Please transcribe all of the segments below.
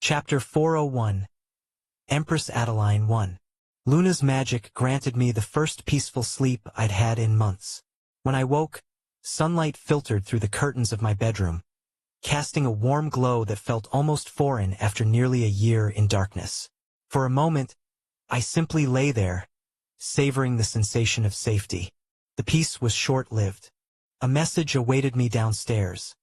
Chapter 401 Empress Adeline 1. Luna's magic granted me the first peaceful sleep I'd had in months. When I woke, sunlight filtered through the curtains of my bedroom, casting a warm glow that felt almost foreign after nearly a year in darkness. For a moment, I simply lay there, savoring the sensation of safety. The peace was short-lived. A message awaited me downstairs.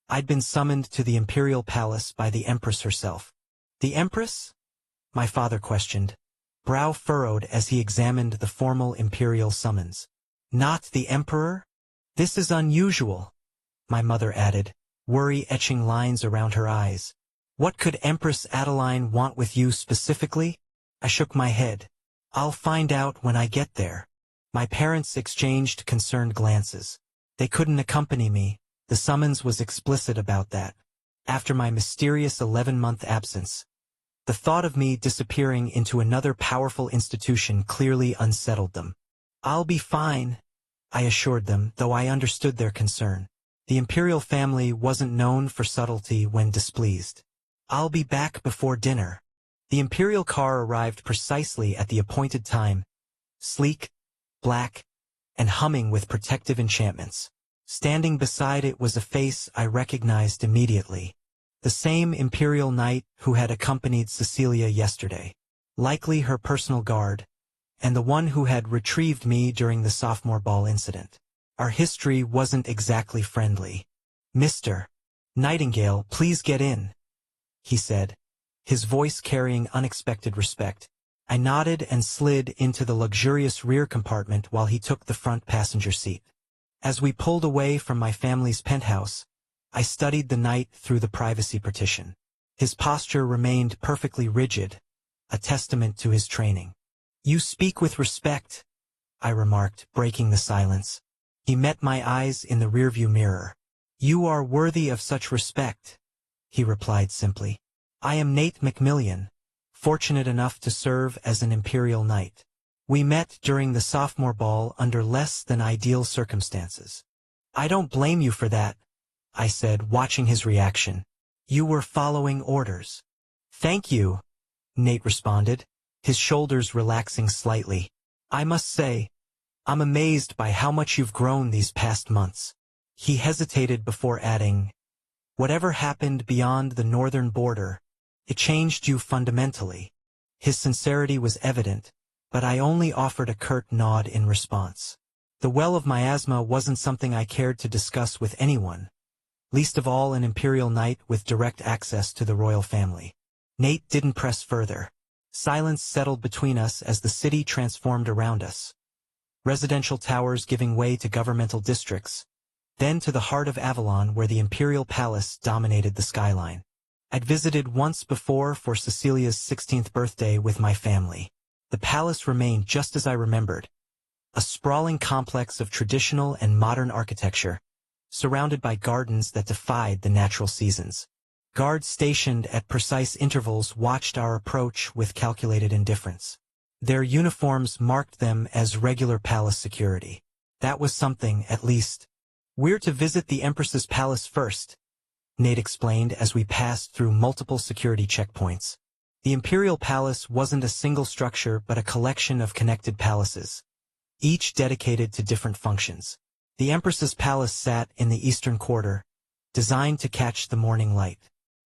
I'd been summoned to the imperial palace by the Empress herself. The Empress? My father questioned, brow furrowed as he examined the formal imperial summons. Not the Emperor? This is unusual, my mother added, worry etching lines around her eyes. What could Empress Adeline want with you specifically? I shook my head. I'll find out when I get there. My parents exchanged concerned glances. They couldn't accompany me. The summons was explicit about that. After my mysterious 11-month absence, the thought of me disappearing into another powerful institution clearly unsettled them. I'll be fine, I assured them, though I understood their concern. The imperial family wasn't known for subtlety when displeased. I'll be back before dinner. The imperial car arrived precisely at the appointed time, sleek, black, and humming with protective enchantments. Standing beside it was a face I recognized immediately. The same imperial knight who had accompanied Cecilia yesterday. Likely her personal guard, and the one who had retrieved me during the sophomore ball incident. Our history wasn't exactly friendly. Mr. Nightingale, please get in, he said, his voice carrying unexpected respect. I nodded and slid into the luxurious rear compartment while he took the front passenger seat. As we pulled away from my family's penthouse, I studied the knight through the privacy partition. His posture remained perfectly rigid, a testament to his training. You speak with respect, I remarked, breaking the silence. He met my eyes in the rearview mirror. You are worthy of such respect, he replied simply. I am Nate Macmillan, fortunate enough to serve as an imperial knight. We met during the sophomore ball under less than ideal circumstances. I don't blame you for that, I said, watching his reaction. You were following orders. Thank you, Nate responded, his shoulders relaxing slightly. I must say, I'm amazed by how much you've grown these past months. He hesitated before adding, whatever happened beyond the northern border, it changed you fundamentally. His sincerity was evident, but I only offered a curt nod in response. The well of miasma wasn't something I cared to discuss with anyone, least of all an imperial knight with direct access to the royal family. Nate didn't press further. Silence settled between us as the city transformed around us. Residential towers giving way to governmental districts, then to the heart of Avalon where the imperial palace dominated the skyline. I'd visited once before for Cecilia's 16th birthday with my family. The palace remained just as I remembered, a sprawling complex of traditional and modern architecture, surrounded by gardens that defied the natural seasons. Guards stationed at precise intervals watched our approach with calculated indifference. Their uniforms marked them as regular palace security. That was something, at least. We're to visit the Empress's palace first, Nate explained as we passed through multiple security checkpoints. The imperial palace wasn't a single structure but a collection of connected palaces, each dedicated to different functions. The Empress's palace sat in the eastern quarter, designed to catch the morning light.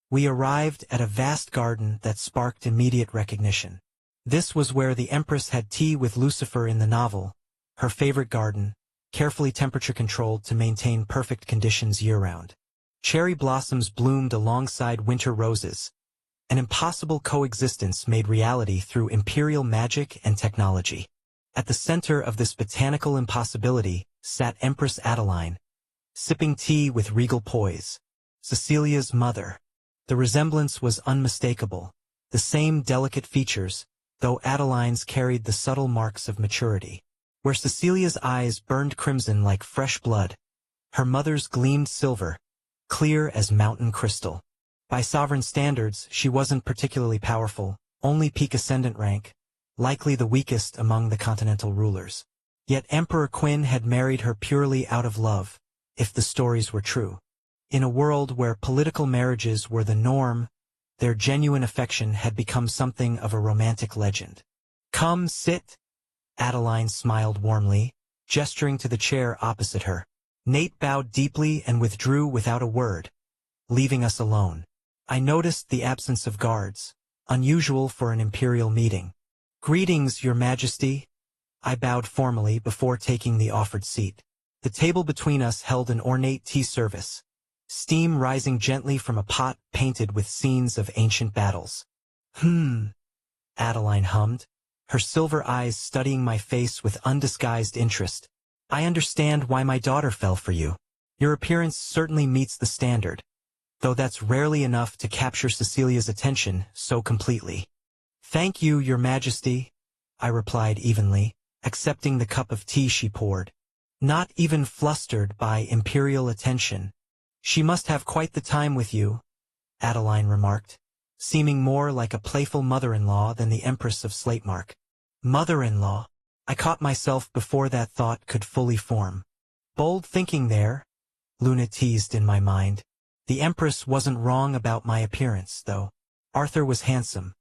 We arrived at a vast garden that sparked immediate recognition. This was where the Empress had tea with Lucifer in the novel, her favorite garden, carefully temperature-controlled to maintain perfect conditions year-round. Cherry blossoms bloomed alongside winter roses, an impossible coexistence made reality through imperial magic and technology. At the center of this botanical impossibility sat Empress Adeline, sipping tea with regal poise, Cecilia's mother. The resemblance was unmistakable, the same delicate features, though Adeline's carried the subtle marks of maturity. Where Cecilia's eyes burned crimson like fresh blood, her mother's gleamed silver, clear as mountain crystal. By sovereign standards, she wasn't particularly powerful, only peak ascendant rank, likely the weakest among the continental rulers. Yet Emperor Quinn had married her purely out of love, if the stories were true. In a world where political marriages were the norm, Their genuine affection had become something of a romantic legend. "Come, sit." Adeline smiled warmly, gesturing to the chair opposite her. Nate bowed deeply and withdrew without a word, leaving us alone. I noticed the absence of guards, unusual for an imperial meeting. "Greetings, Your Majesty." I bowed formally before taking the offered seat. The table between us held an ornate tea service, steam rising gently from a pot painted with scenes of ancient battles. Adeline hummed, her silver eyes studying my face with undisguised interest. "I understand why my daughter fell for you. Your appearance certainly meets the standard, though that's rarely enough to capture Cecilia's attention so completely." "Thank you, Your Majesty," I replied evenly, accepting the cup of tea she poured. Not even flustered by imperial attention. "She must have quite the time with you," Adeline remarked, seeming more like a playful mother-in-law than the Empress of Slatemark. Mother-in-law. I caught myself before that thought could fully form. Bold thinking there, Luna teased in my mind. The Empress wasn't wrong about my appearance, though. Arthur was handsome.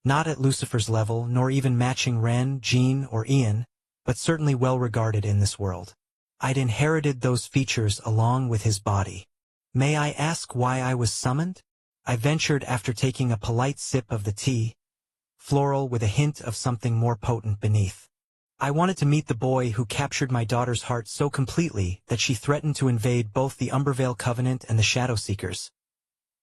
Not at Lucifer's level, nor even matching Ren, Jean, or Ian, but certainly well regarded in this world. I'd inherited those features along with his body. "May I ask why I was summoned?" I ventured after taking a polite sip of the tea, floral with a hint of something more potent beneath. "I wanted to meet the boy who captured my daughter's heart so completely that she threatened to invade both the Umbervale Covenant and the Shadow Seekers,"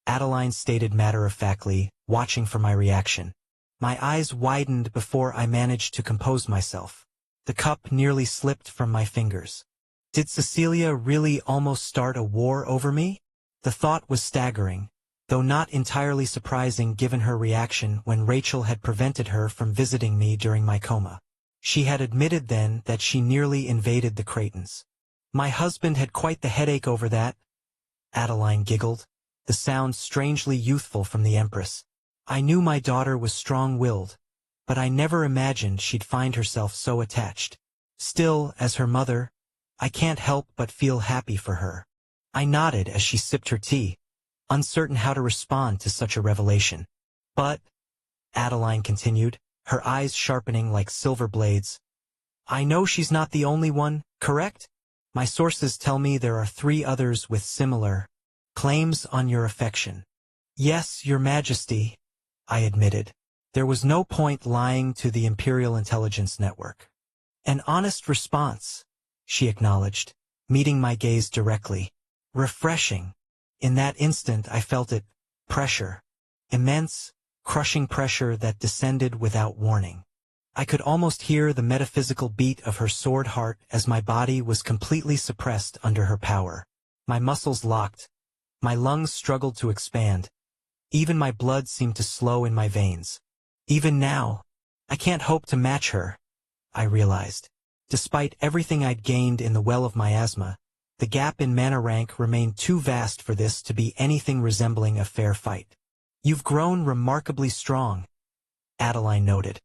Adeline stated matter-of-factly, watching for my reaction. My eyes widened before I managed to compose myself. The cup nearly slipped from my fingers. Did Cecilia really almost start a war over me? The thought was staggering, though not entirely surprising given her reaction when Rachel had prevented her from visiting me during my coma. She had admitted then that she nearly invaded the Creightons. "My husband had quite the headache over that," Adeline giggled, the sound strangely youthful from the Empress. "I knew my daughter was strong-willed, but I never imagined she'd find herself so attached. Still, as her mother, I can't help but feel happy for her." I nodded as she sipped her tea, uncertain how to respond to such a revelation. "But," Adeline continued, her eyes sharpening like silver blades, "I know she's not the only one, correct? My sources tell me there are 3 others with similar claims on your affection." "Yes, Your Majesty," I admitted. There was no point lying to the Imperial Intelligence Network. "An honest response," she acknowledged, meeting my gaze directly. "Refreshing." In that instant I felt it. Pressure. Immense, crushing pressure that descended without warning. I could almost hear the metaphysical beat of her sword heart as my body was completely suppressed under her power. My muscles locked. My lungs struggled to expand. Even my blood seemed to slow in my veins. Even now, I can't hope to match her, I realized. Despite everything I'd gained in the well of miasma, the gap in mana rank remained too vast for this to be anything resembling a fair fight. "You've grown remarkably strong," Adeline noted,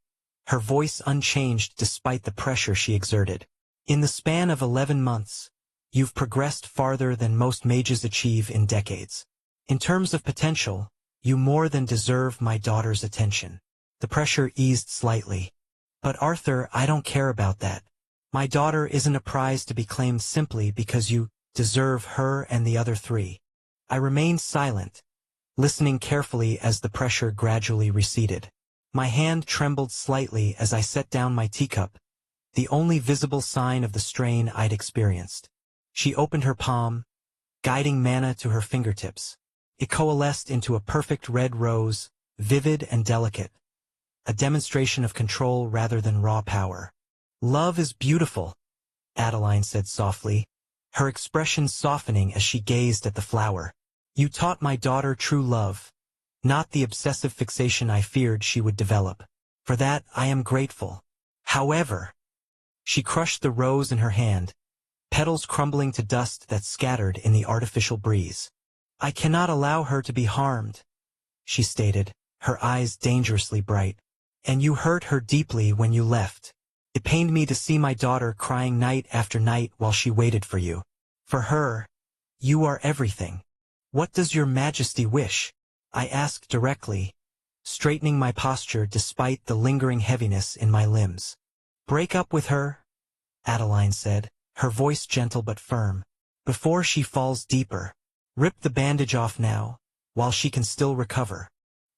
her voice unchanged despite the pressure she exerted. "In the span of 11 months, you've progressed farther than most mages achieve in decades. In terms of potential, you more than deserve my daughter's attention." The pressure eased slightly. "But Arthur, I don't care about that. My daughter isn't a prize to be claimed simply because you deserve her and the other 3. I remained silent, listening carefully as the pressure gradually receded. My hand trembled slightly as I set down my teacup, the only visible sign of the strain I'd experienced. She opened her palm, guiding mana to her fingertips. It coalesced into a perfect red rose, vivid and delicate, a demonstration of control rather than raw power. "Love is beautiful," Adeline said softly, her expression softening as she gazed at the flower. "You taught my daughter true love, not the obsessive fixation I feared she would develop. For that I am grateful. However," she crushed the rose in her hand, petals crumbling to dust that scattered in the artificial breeze. "I cannot allow her to be harmed," she stated, her eyes dangerously bright. "And you hurt her deeply when you left. It pained me to see my daughter crying night after night while she waited for you. For her, you are everything. What does your Majesty wish?" I asked directly, straightening my posture despite the lingering heaviness in my limbs. Break up with her, Adeline said, her voice gentle but firm, before she falls deeper. Rip the bandage off now, while she can still recover.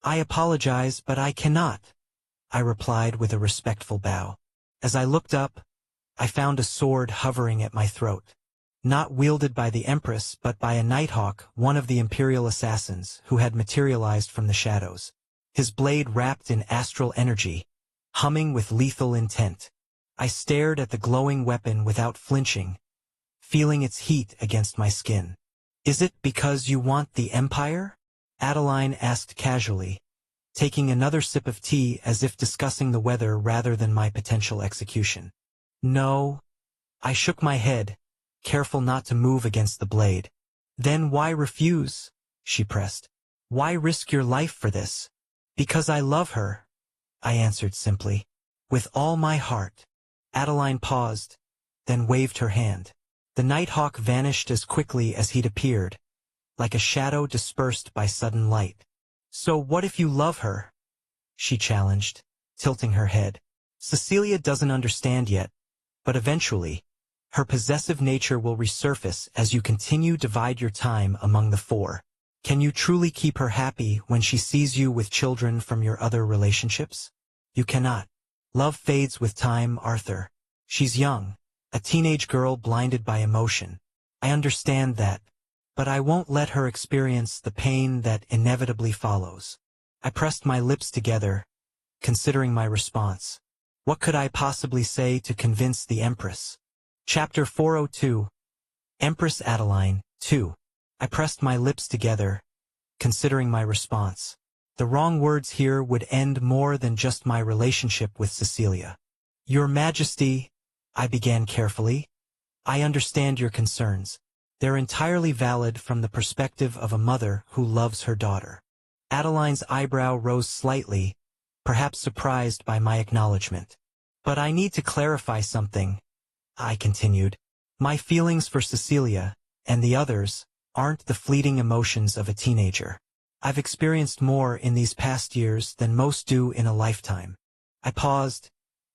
I apologize, but I cannot, I replied with a respectful bow. As I looked up, I found a sword hovering at my throat. Not wielded by the Empress but by a Nighthawk, one of the Imperial assassins, who had materialized from the shadows. His blade wrapped in astral energy, humming with lethal intent. I stared at the glowing weapon without flinching, feeling its heat against my skin. Is it because you want the Empire? Adeline asked casually, taking another sip of tea as if discussing the weather rather than my potential execution. No. I shook my head, careful not to move against the blade. Then why refuse? She pressed. Why risk your life for this? Because I love her, I answered simply. With all my heart. Adeline paused, then waved her hand. The Nighthawk vanished as quickly as he'd appeared, like a shadow dispersed by sudden light. So what if you love her? She challenged, tilting her head. Cecilia doesn't understand yet, but eventually, her possessive nature will resurface as you continue to divide your time among the four. Can you truly keep her happy when she sees you with children from your other relationships? You cannot. Love fades with time, Arthur. She's young, a teenage girl blinded by emotion. I understand that, but I won't let her experience the pain that inevitably follows. I pressed my lips together, considering my response. What could I possibly say to convince the Empress? Chapter 402. Empress Adeline, 2. I pressed my lips together, considering my response. The wrong words here would end more than just my relationship with Cecilia. Your Majesty, I began carefully. I understand your concerns. They're entirely valid from the perspective of a mother who loves her daughter. Adeline's eyebrow rose slightly, perhaps surprised by my acknowledgement. But I need to clarify something, I continued. My feelings for Cecilia, and the others, aren't the fleeting emotions of a teenager. I've experienced more in these past years than most do in a lifetime. I paused,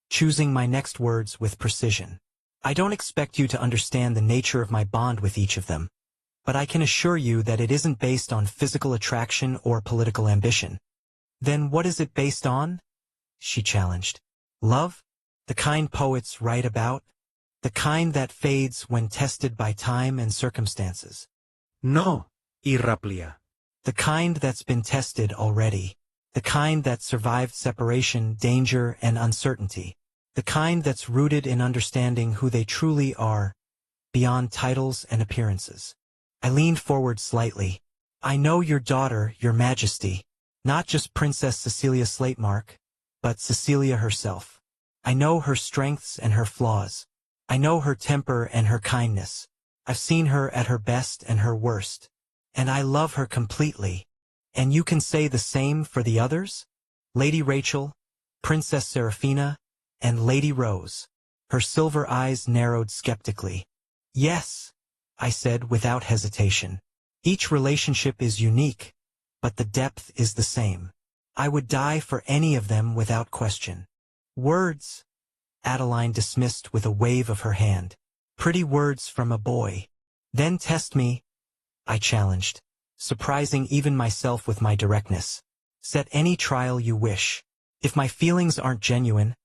choosing my next words with precision. I don't expect you to understand the nature of my bond with each of them, but I can assure you that it isn't based on physical attraction or political ambition. Then what is it based on? She challenged. Love? The kind poets write about? The kind that fades when tested by time and circumstances? No, Irraplia. The kind that's been tested already. The kind that survived separation, danger, and uncertainty. The kind that's rooted in understanding who they truly are, beyond titles and appearances. I leaned forward slightly. I know your daughter, Your Majesty. Not just Princess Cecilia Slatemark, but Cecilia herself. I know her strengths and her flaws. I know her temper and her kindness. I've seen her at her best and her worst. And I love her completely. And you can say the same for the others? Lady Rachel, Princess Seraphina, and Lady Rose. Her silver eyes narrowed skeptically. Yes, I said without hesitation. Each relationship is unique, but the depth is the same. I would die for any of them without question. Words, Adeline dismissed with a wave of her hand. Pretty words from a boy. Then test me, I challenged, surprising even myself with my directness. Set any trial you wish. If my feelings aren't genuine,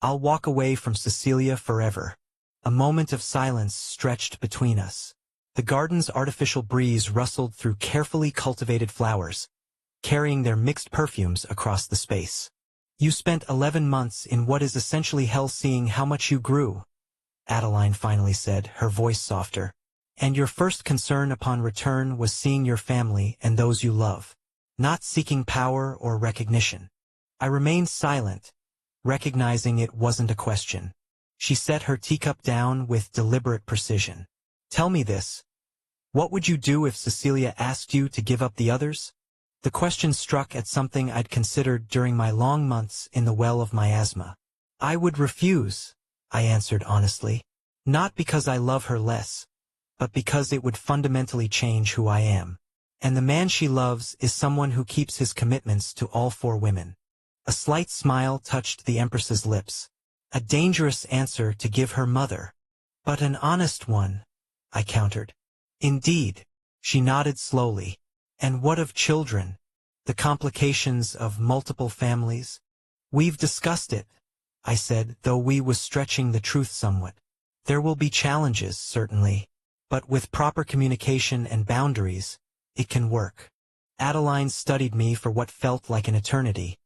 I'll walk away from Cecilia forever. A moment of silence stretched between us. The garden's artificial breeze rustled through carefully cultivated flowers, carrying their mixed perfumes across the space. You spent 11 months in what is essentially hell, seeing how much you grew, Adeline finally said, her voice softer. And your first concern upon return was seeing your family and those you love, not seeking power or recognition. I remained silent, recognizing it wasn't a question. She set her teacup down with deliberate precision. Tell me this. What would you do if Cecilia asked you to give up the others? The question struck at something I'd considered during my long months in the well of miasma. I would refuse, I answered honestly. Not because I love her less, but because it would fundamentally change who I am. And the man she loves is someone who keeps his commitments to all 4 women. A slight smile touched the Empress's lips. A dangerous answer to give her mother. But an honest one, I countered. Indeed, she nodded slowly. And what of children? The complications of multiple families? We've discussed it, I said, though we was stretching the truth somewhat. There will be challenges, certainly. But with proper communication and boundaries, it can work. Adeline studied me for what felt like an eternity,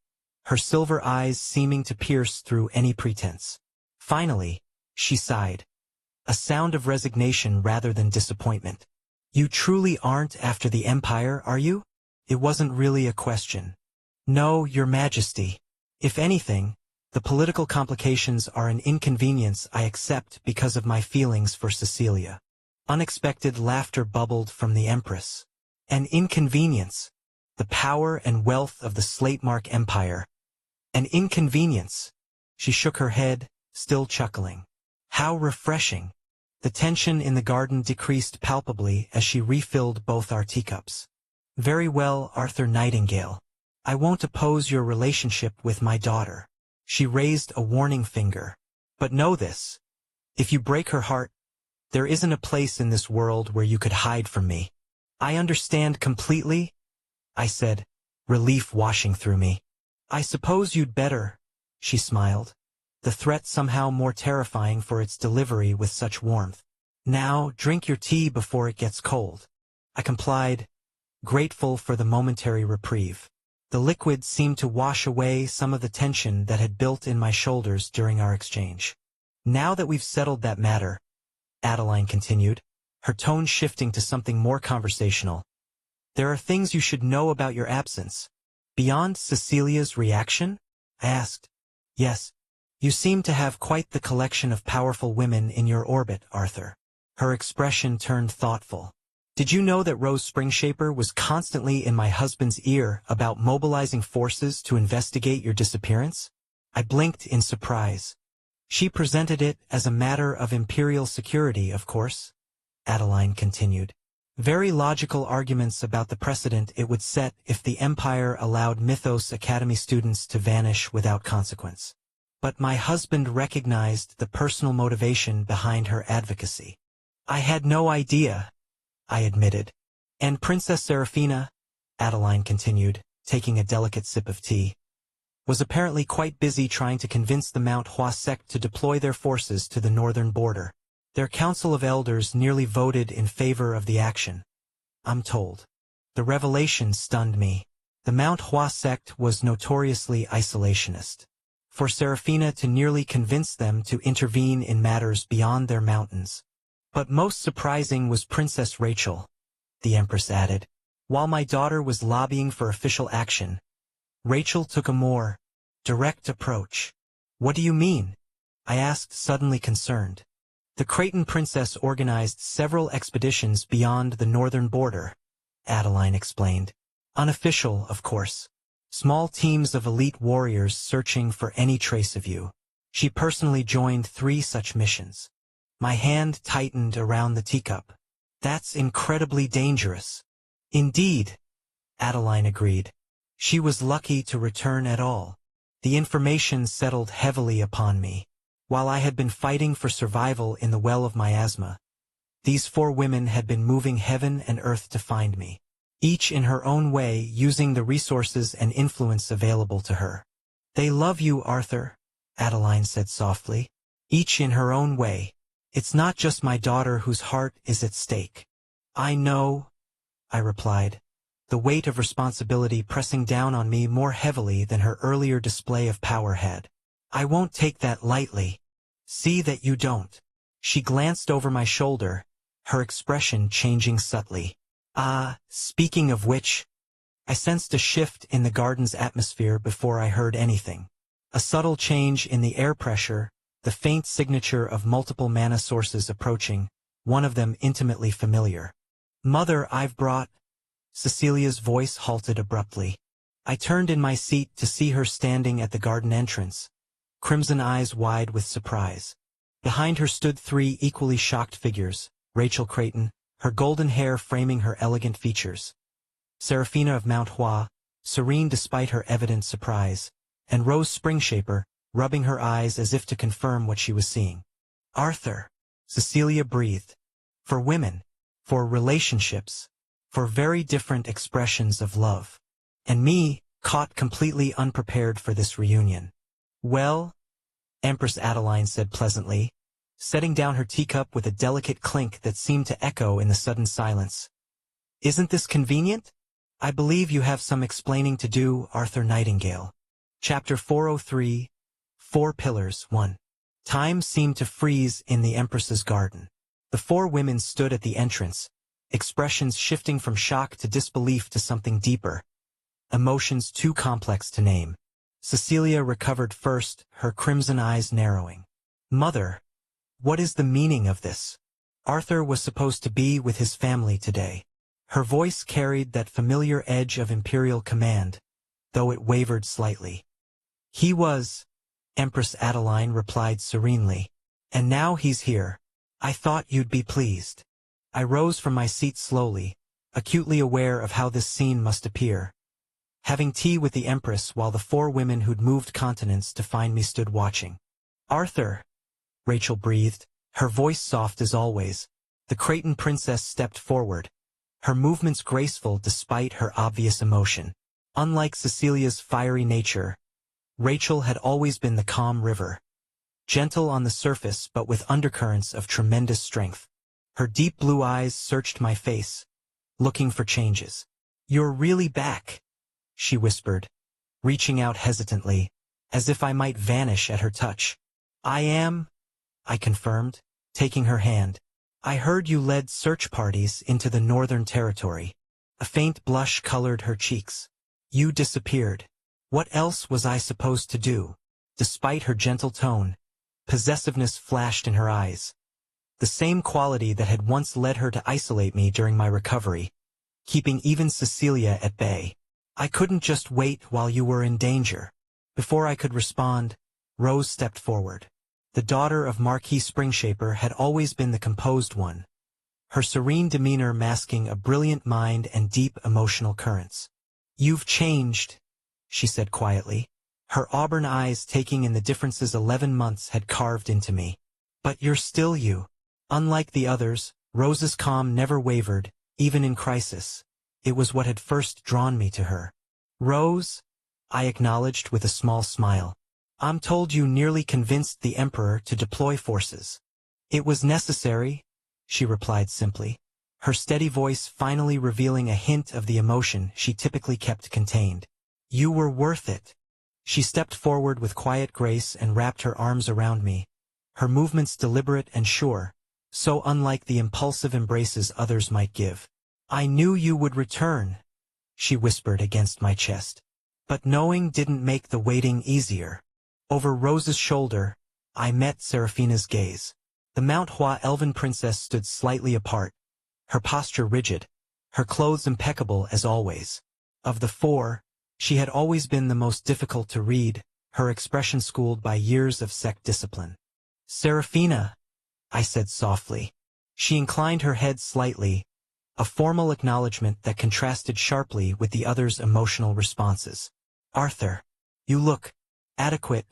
her silver eyes seeming to pierce through any pretense. Finally, she sighed. A sound of resignation rather than disappointment. You truly aren't after the Empire, are you? It wasn't really a question. No, Your Majesty. If anything, the political complications are an inconvenience I accept because of my feelings for Cecilia. Unexpected laughter bubbled from the Empress. An inconvenience. The power and wealth of the Slatemark Empire. An inconvenience. She shook her head, still chuckling. How refreshing. The tension in the garden decreased palpably as she refilled both our teacups. Very well, Arthur Nightingale. I won't oppose your relationship with my daughter. She raised a warning finger. But know this. If you break her heart, there isn't a place in this world where you could hide from me. I understand completely, I said, relief washing through me. I suppose you'd better, she smiled, the threat somehow more terrifying for its delivery with such warmth. Now, drink your tea before it gets cold. I complied, grateful for the momentary reprieve. The liquid seemed to wash away some of the tension that had built in my shoulders during our exchange. Now that we've settled that matter, Adeline continued, her tone shifting to something more conversational. There are things you should know about your absence. Beyond Cecilia's reaction? I asked. Yes. You seem to have quite the collection of powerful women in your orbit, Arthur. Her expression turned thoughtful. Did you know that Rose Springshaper was constantly in my husband's ear about mobilizing forces to investigate your disappearance? I blinked in surprise. She presented it as a matter of imperial security, of course, Adeline continued. Very logical arguments about the precedent it would set if the Empire allowed Mythos Academy students to vanish without consequence. But my husband recognized the personal motivation behind her advocacy. I had no idea, I admitted. And Princess Seraphina, Adeline continued, taking a delicate sip of tea, was apparently quite busy trying to convince the Mount Hua sect to deploy their forces to the northern border. Their council of elders nearly voted in favor of the action, I'm told. The revelation stunned me. The Mount Hua sect was notoriously isolationist. For Seraphina to nearly convince them to intervene in matters beyond their mountains. But most surprising was Princess Rachel, the Empress added. While my daughter was lobbying for official action, Rachel took a more direct approach. What do you mean? I asked, suddenly concerned. The Creighton princess organized several expeditions beyond the northern border, Adeline explained. Unofficial, of course. Small teams of elite warriors searching for any trace of you. She personally joined 3 such missions. My hand tightened around the teacup. That's incredibly dangerous. Indeed, Adeline agreed. She was lucky to return at all. The information settled heavily upon me. While I had been fighting for survival in the well of miasma, these 4 women had been moving heaven and earth to find me, each in her own way using the resources and influence available to her. They love you, Arthur, Adeline said softly, each in her own way. It's not just my daughter whose heart is at stake. I know, I replied, the weight of responsibility pressing down on me more heavily than her earlier display of power had. I won't take that lightly. See that you don't. She glanced over my shoulder, her expression changing subtly. Speaking of which, I sensed a shift in the garden's atmosphere before I heard anything. A subtle change in the air pressure, the faint signature of multiple mana sources approaching, one of them intimately familiar. Mother, I've brought... Cecilia's voice halted abruptly. I turned in my seat to see her standing at the garden entrance, crimson eyes wide with surprise. Behind her stood 3 equally shocked figures, Rachel Creighton, her golden hair framing her elegant features, Seraphina of Mount Hua, serene despite her evident surprise, and Rose Springshaper, rubbing her eyes as if to confirm what she was seeing. Arthur, Cecilia breathed. For women, for relationships, for very different expressions of love. And me, caught completely unprepared for this reunion. Well, Empress Adeline said pleasantly, setting down her teacup with a delicate clink that seemed to echo in the sudden silence. Isn't this convenient? I believe you have some explaining to do, Arthur Nightingale. Chapter 403, 4 Pillars 1. Time seemed to freeze in the Empress's garden. The 4 women stood at the entrance, expressions shifting from shock to disbelief to something deeper, emotions too complex to name. Cecilia recovered first, her crimson eyes narrowing. Mother, what is the meaning of this? Arthur was supposed to be with his family today. Her voice carried that familiar edge of imperial command, though it wavered slightly. He was, Empress Adeline replied serenely. And now he's here. I thought you'd be pleased. I rose from my seat slowly, acutely aware of how this scene must appear. Having tea with the Empress while the 4 women who'd moved continents to find me stood watching. Arthur, Rachel breathed, her voice soft as always. The Creighton princess stepped forward, her movements graceful despite her obvious emotion. Unlike Cecilia's fiery nature, Rachel had always been the calm river, gentle on the surface but with undercurrents of tremendous strength. Her deep blue eyes searched my face, looking for changes. You're really back, she whispered, reaching out hesitantly, as if I might vanish at her touch. I am, I confirmed, taking her hand. I heard you led search parties into the Northern Territory. A faint blush colored her cheeks. You disappeared. What else was I supposed to do? Despite her gentle tone, possessiveness flashed in her eyes. The same quality that had once led her to isolate me during my recovery, keeping even Cecilia at bay. I couldn't just wait while you were in danger. Before I could respond, Rose stepped forward. The daughter of Marquis Springshaper had always been the composed one, her serene demeanor masking a brilliant mind and deep emotional currents. You've changed, she said quietly, her auburn eyes taking in the differences 11 months had carved into me. But you're still you. Unlike the others, Rose's calm never wavered, even in crisis. It was what had first drawn me to her. Rose, I acknowledged with a small smile. I'm told you nearly convinced the Emperor to deploy forces. It was necessary, she replied simply, her steady voice finally revealing a hint of the emotion she typically kept contained. You were worth it. She stepped forward with quiet grace and wrapped her arms around me, her movements deliberate and sure, so unlike the impulsive embraces others might give. I knew you would return, she whispered against my chest. But knowing didn't make the waiting easier. Over Rose's shoulder, I met Seraphina's gaze. The Mount Hua elven princess stood slightly apart, her posture rigid, her clothes impeccable as always. Of the 4, she had always been the most difficult to read, her expression schooled by years of sect discipline. Seraphina, I said softly. She inclined her head slightly, a formal acknowledgement that contrasted sharply with the others' emotional responses. Arthur, you look adequate,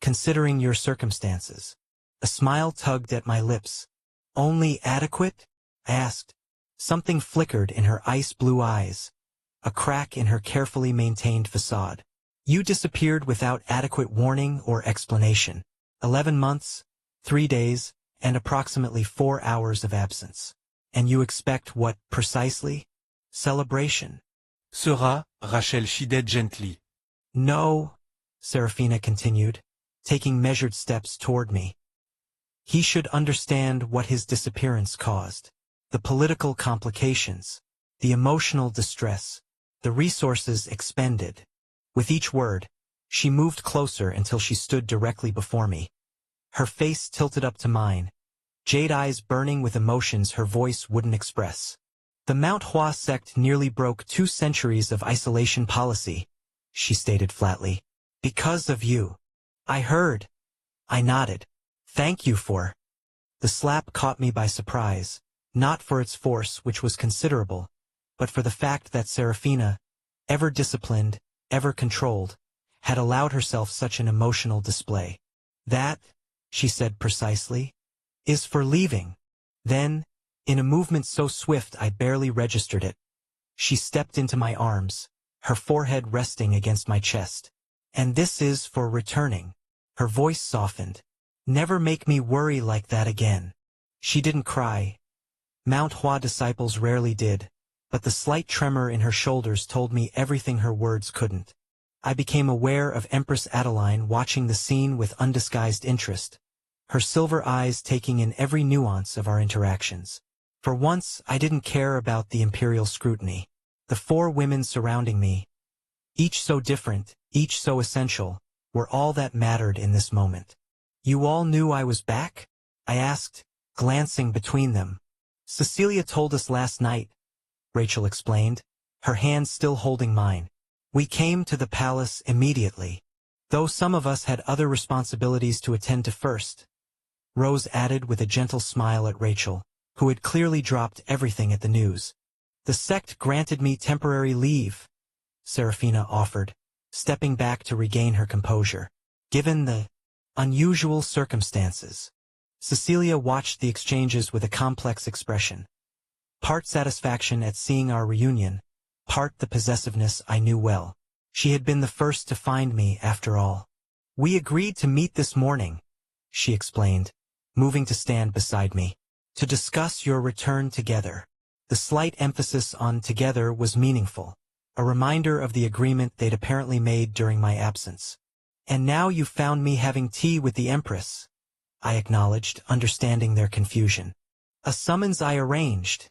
considering your circumstances. A smile tugged at my lips. Only adequate? I asked. Something flickered in her ice-blue eyes, a crack in her carefully maintained facade. You disappeared without adequate warning or explanation. 11 months, 3 days, and approximately 4 hours of absence. And you expect what, precisely? Celebration. Sera, Rachel chided gently. No, Seraphina continued, taking measured steps toward me. He should understand what his disappearance caused. The political complications, the emotional distress, the resources expended. With each word, she moved closer until she stood directly before me. Her face tilted up to mine, jade eyes burning with emotions her voice wouldn't express. The Mount Hua sect nearly broke 2 centuries of isolation policy, she stated flatly. Because of you. I heard. I nodded. Thank you for. The slap caught me by surprise, not for its force, which was considerable, but for the fact that Serafina, ever disciplined, ever controlled, had allowed herself such an emotional display. That, she said precisely, is for leaving. Then, in a movement so swift I barely registered it, she stepped into my arms, her forehead resting against my chest. And this is for returning. Her voice softened. Never make me worry like that again. She didn't cry. Mount Hua disciples rarely did, but the slight tremor in her shoulders told me everything her words couldn't. I became aware of Empress Adeline watching the scene with undisguised interest, her silver eyes taking in every nuance of our interactions. For once, I didn't care about the imperial scrutiny. The 4 women surrounding me, each so different, each so essential, were all that mattered in this moment. You all knew I was back? I asked, glancing between them. Cecilia told us last night, Rachel explained, her hand still holding mine. We came to the palace immediately, though some of us had other responsibilities to attend to first. Rose added with a gentle smile at Rachel, who had clearly dropped everything at the news. The sect granted me temporary leave, Serafina offered, stepping back to regain her composure. Given the unusual circumstances. Cecilia watched the exchanges with a complex expression. Part satisfaction at seeing our reunion, part the possessiveness I knew well. She had been the first to find me, after all. We agreed to meet this morning, she explained, moving to stand beside me, to discuss your return together. The slight emphasis on together was meaningful, a reminder of the agreement they'd apparently made during my absence. And now you found me having tea with the Empress, I acknowledged, understanding their confusion. A summons I arranged,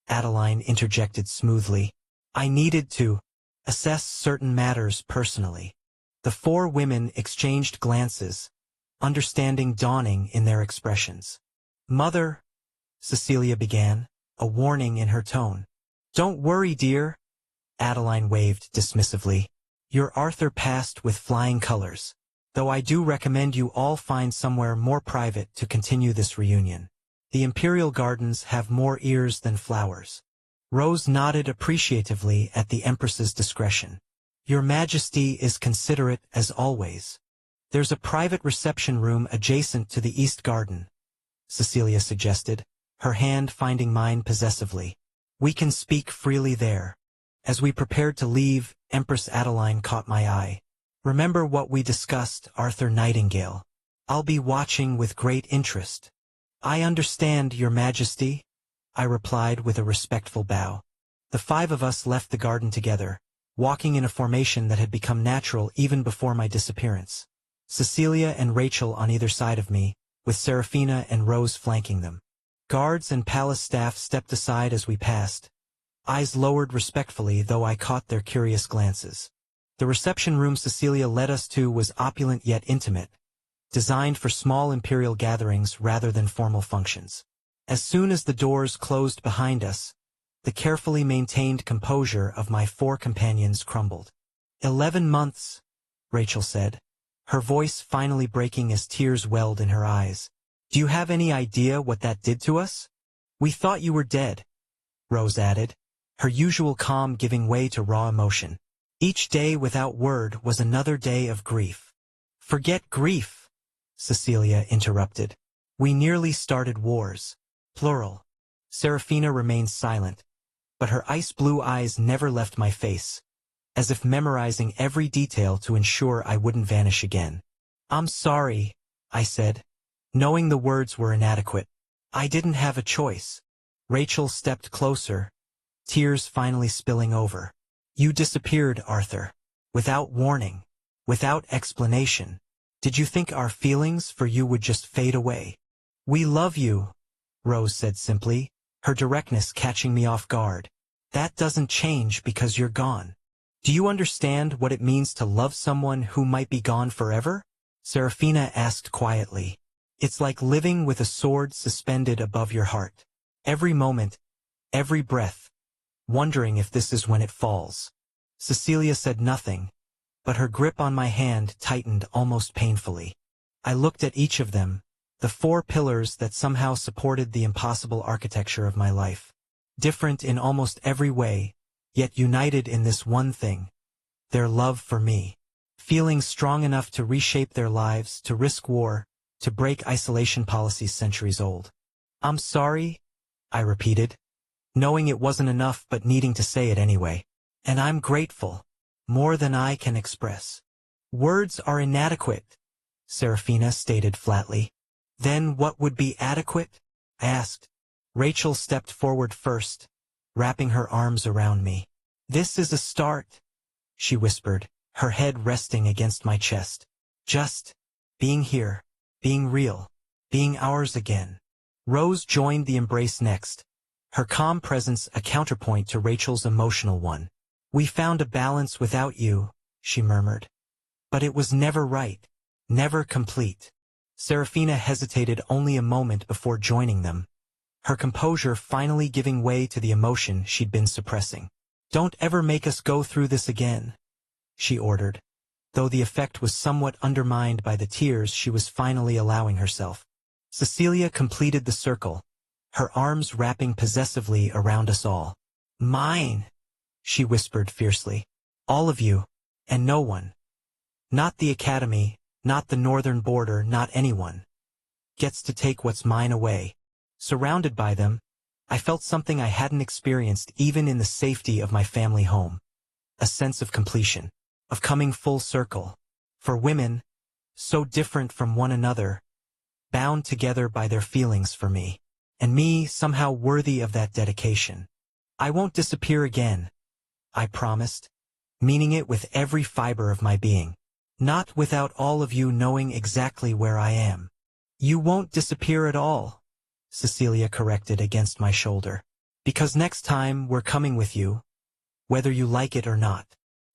Adeline interjected smoothly. I needed to assess certain matters personally. The 4 women exchanged glances, understanding dawning in their expressions. Mother, Cecilia began, a warning in her tone. Don't worry, dear, Adeline waved dismissively. Your Arthur passed with flying colors, though I do recommend you all find somewhere more private to continue this reunion. The Imperial Gardens have more ears than flowers. Rose nodded appreciatively at the Empress's discretion. Your Majesty is considerate as always. There's a private reception room adjacent to the East Garden, Cecilia suggested, her hand finding mine possessively. We can speak freely there. As we prepared to leave, Empress Adeline caught my eye. Remember what we discussed, Arthur Nightingale. I'll be watching with great interest. I understand, Your Majesty, I replied with a respectful bow. The 5 of us left the garden together, walking in a formation that had become natural even before my disappearance. Cecilia and Rachel on either side of me, with Serafina and Rose flanking them. Guards and palace staff stepped aside as we passed, eyes lowered respectfully, though I caught their curious glances. The reception room Cecilia led us to was opulent yet intimate, designed for small imperial gatherings rather than formal functions. As soon as the doors closed behind us, the carefully maintained composure of my 4 companions crumbled. 11 months, Rachel said, her voice finally breaking as tears welled in her eyes. Do you have any idea what that did to us? We thought you were dead, Rose added, her usual calm giving way to raw emotion. Each day without word was another day of grief. Forget grief, Cecilia interrupted. We nearly started wars. Plural. Serafina remained silent, but her ice-blue eyes never left my face, as if memorizing every detail to ensure I wouldn't vanish again. I'm sorry, I said, knowing the words were inadequate. I didn't have a choice. Rachel stepped closer, tears finally spilling over. You disappeared, Arthur. Without warning. Without explanation. Did you think our feelings for you would just fade away? We love you, Rose said simply, her directness catching me off guard. That doesn't change because you're gone. Do you understand what it means to love someone who might be gone forever? Serafina asked quietly. It's like living with a sword suspended above your heart. Every moment, every breath, wondering if this is when it falls. Cecilia said nothing, but her grip on my hand tightened almost painfully. I looked at each of them, the 4 pillars that somehow supported the impossible architecture of my life. different in almost every way, yet united in this one thing, their love for me. Feeling strong enough to reshape their lives, to risk war, to break isolation policies centuries old. I'm sorry, I repeated, knowing it wasn't enough but needing to say it anyway. And I'm grateful, more than I can express. Words are inadequate, Serafina stated flatly. Then what would be adequate? I asked. Rachel stepped forward first, wrapping her arms around me. This is a start, she whispered, her head resting against my chest. Just being here, being real, being ours again. Rose joined the embrace next, her calm presence a counterpoint to Rachel's emotional one. We found a balance without you, she murmured. But it was never right, never complete. Serafina hesitated only a moment before joining them, her composure finally giving way to the emotion she'd been suppressing. Don't ever make us go through this again, she ordered, though the effect was somewhat undermined by the tears she was finally allowing herself. Cecilia completed the circle, her arms wrapping possessively around us all. Mine, she whispered fiercely. All of you, and no one. Not the academy, not the northern border, not anyone gets to take what's mine away. Surrounded by them, I felt something I hadn't experienced even in the safety of my family home. A sense of completion, of coming full circle. For women, so different from one another, bound together by their feelings for me, and me somehow worthy of that dedication. I won't disappear again, I promised, meaning it with every fiber of my being. Not without all of you knowing exactly where I am. You won't disappear at all, Cecilia corrected against my shoulder. Because next time we're coming with you, whether you like it or not.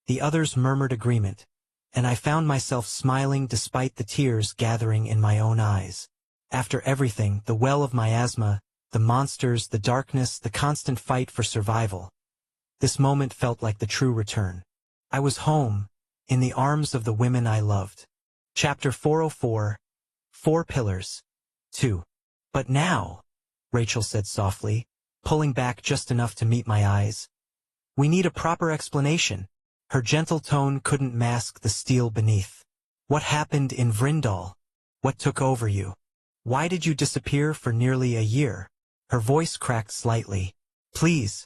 The others murmured agreement, and I found myself smiling despite the tears gathering in my own eyes. After everything, the well of miasma, the monsters, the darkness, the constant fight for survival, this moment felt like the true return. I was home, in the arms of the women I loved. Chapter 404, 4 Pillars. 2. But now, Rachel said softly, pulling back just enough to meet my eyes. We need a proper explanation. Her gentle tone couldn't mask the steel beneath. What happened in Vrindal? What took over you? Why did you disappear for nearly a year? Her voice cracked slightly. Please,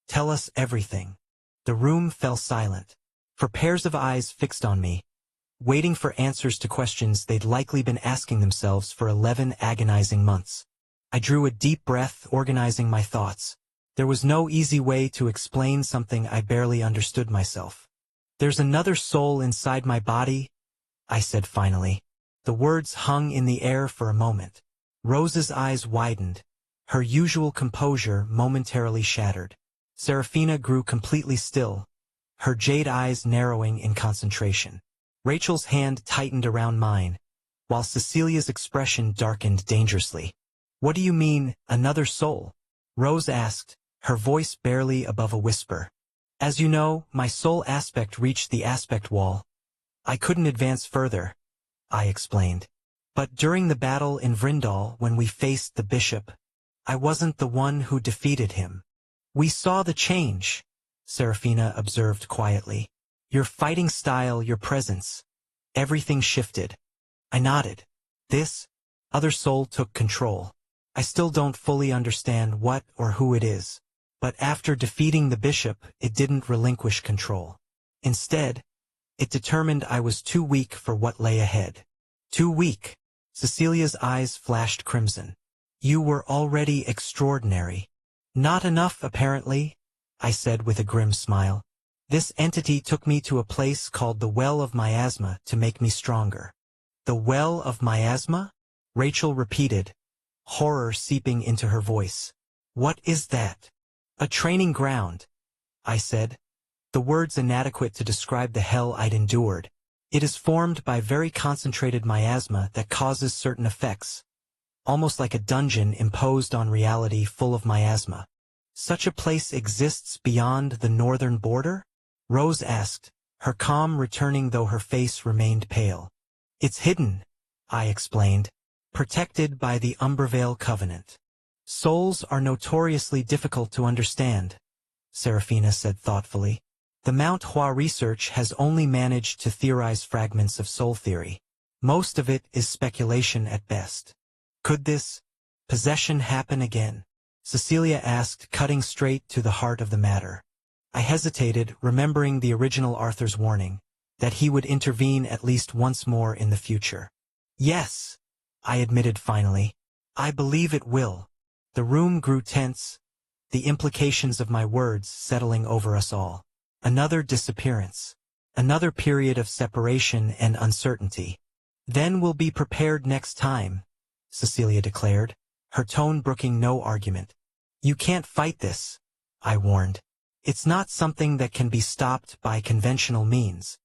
tell us everything. The room fell silent. For pairs of eyes fixed on me, waiting for answers to questions they'd likely been asking themselves for 11 agonizing months. I drew a deep breath, organizing my thoughts. There was no easy way to explain something I barely understood myself. There's another soul inside my body, I said finally. The words hung in the air for a moment. Rose's eyes widened, her usual composure momentarily shattered. Serafina grew completely still, her jade eyes narrowing in concentration. Rachel's hand tightened around mine, while Cecilia's expression darkened dangerously. What do you mean, another soul? Rose asked, her voice barely above a whisper. As you know, my soul aspect reached the aspect wall. I couldn't advance further, I explained. But during the battle in Vrindal, when we faced the bishop, I wasn't the one who defeated him. We saw the change, Serafina observed quietly. Your fighting style, your presence. Everything shifted. I nodded. This other soul took control. I still don't fully understand what or who it is. But after defeating the bishop, it didn't relinquish control. Instead, it determined I was too weak for what lay ahead. Too weak. Cecilia's eyes flashed crimson. You were already extraordinary. Not enough, apparently, I said with a grim smile. This entity took me to a place called the Well of Miasma to make me stronger. The Well of Miasma? Rachel repeated, horror seeping into her voice. What is that? A training ground, I said, the words inadequate to describe the hell I'd endured. It is formed by very concentrated miasma that causes certain effects, almost like a dungeon imposed on reality full of miasma. Such a place exists beyond the northern border? Rose asked, her calm returning though her face remained pale. It's hidden, I explained, protected by the Umbervale Covenant. Souls are notoriously difficult to understand, Serafina said thoughtfully. The Mount Hua research has only managed to theorize fragments of soul theory. Most of it is speculation at best. Could this possession happen again? Cecilia asked, cutting straight to the heart of the matter. I hesitated, remembering the original Arthur's warning, that he would intervene at least once more in the future. Yes, I admitted finally. I believe it will. The room grew tense, the implications of my words settling over us all. Another disappearance. Another period of separation and uncertainty. Then we'll be prepared next time, Cecilia declared, her tone brooking no argument. You can't fight this, I warned. It's not something that can be stopped by conventional means.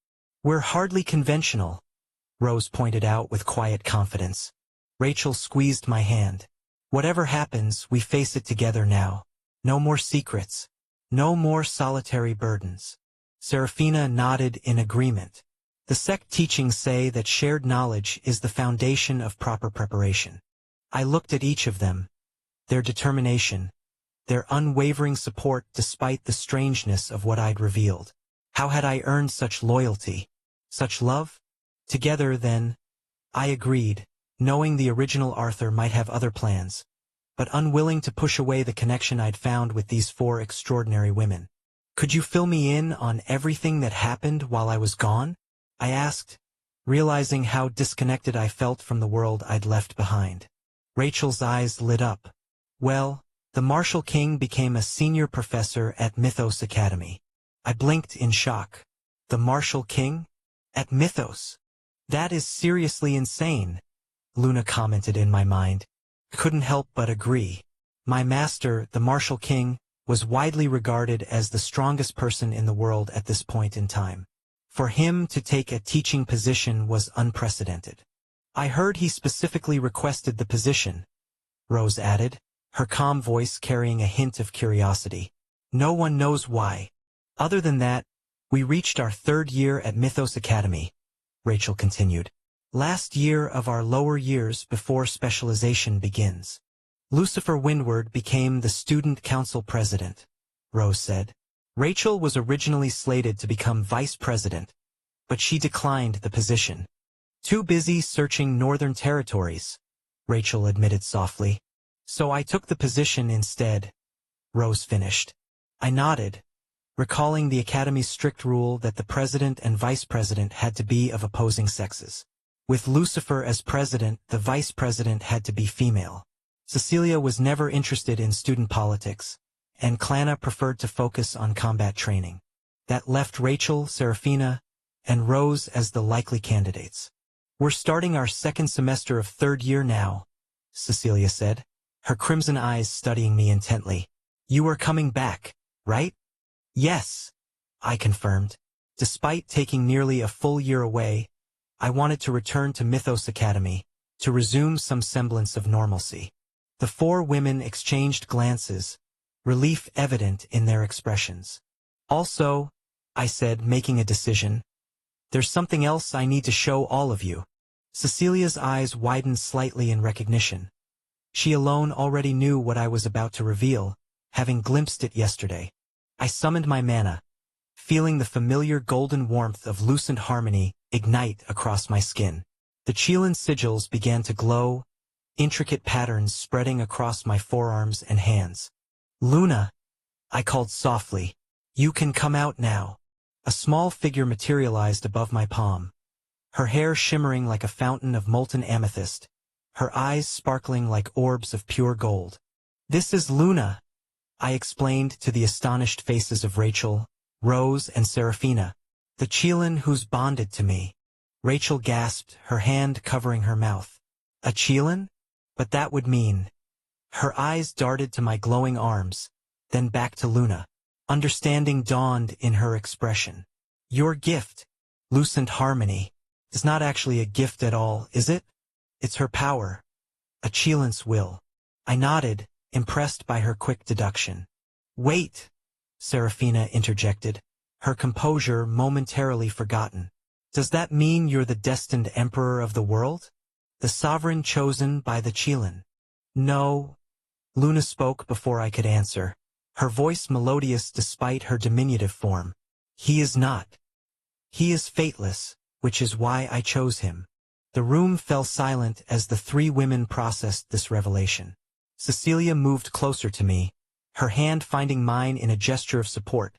We're hardly conventional, Rose pointed out with quiet confidence. Rachel squeezed my hand. Whatever happens, we face it together now. No more secrets. No more solitary burdens. Serafina nodded in agreement. The sect teachings say that shared knowledge is the foundation of proper preparation. I looked at each of them. Their determination. Their unwavering support despite the strangeness of what I'd revealed. How had I earned such loyalty? Such love? Together, then, I agreed, knowing the original Arthur might have other plans, but unwilling to push away the connection I'd found with these four extraordinary women. Could you fill me in on everything that happened while I was gone? I asked, realizing how disconnected I felt from the world I'd left behind. Rachel's eyes lit up. Well, the Martial King became a senior professor at Mythos Academy. I blinked in shock. The Martial King? At Mythos? That is seriously insane, Luna commented in my mind. Couldn't help but agree. My master, the Martial King, was widely regarded as the strongest person in the world at this point in time. For him to take a teaching position was unprecedented. I heard he specifically requested the position, Rose added, her calm voice carrying a hint of curiosity. No one knows why. Other than that, we reached our third year at Mythos Academy, Rachel continued. Last year of our lower years before specialization begins. Lucifer Windward became the student council president, Rose said. Rachel was originally slated to become vice president, but she declined the position. Too busy searching northern territories, Rachel admitted softly. So I took the position instead, Rose finished. I nodded, recalling the Academy's strict rule that the president and vice president had to be of opposing sexes. With Lucifer as president, the vice president had to be female. Cecilia was never interested in student politics, and Klana preferred to focus on combat training. That left Rachel, Serafina, and Rose as the likely candidates. We're starting our second semester of third year now, Cecilia said, her crimson eyes studying me intently. You are coming back, right? Yes, I confirmed. Despite taking nearly a full year away, I wanted to return to Mythos Academy, to resume some semblance of normalcy. The four women exchanged glances, relief evident in their expressions. Also, I said, making a decision, there's something else I need to show all of you. Cecilia's eyes widened slightly in recognition. She alone already knew what I was about to reveal, having glimpsed it yesterday. I summoned my mana, feeling the familiar golden warmth of lucent harmony ignite across my skin. The Chelan sigils began to glow, intricate patterns spreading across my forearms and hands. Luna, I called softly, you can come out now. A small figure materialized above my palm, her hair shimmering like a fountain of molten amethyst, her eyes sparkling like orbs of pure gold. This is Luna, I explained to the astonished faces of Rachel, Rose, and Serafina, the Chelan who's bonded to me. Rachel gasped, her hand covering her mouth. A Chelan? But that would mean. Her eyes darted to my glowing arms, then back to Luna. Understanding dawned in her expression. Your gift, lucent harmony, is not actually a gift at all, is it? It's her power. A Chelan's will. I nodded, impressed by her quick deduction. Wait, Serafina interjected, her composure momentarily forgotten. Does that mean you're the destined emperor of the world? The sovereign chosen by the Chelan? No, Luna spoke before I could answer, her voice melodious despite her diminutive form. He is not. He is fateless, which is why I chose him. The room fell silent as the three women processed this revelation. Cecilia moved closer to me, her hand finding mine in a gesture of support.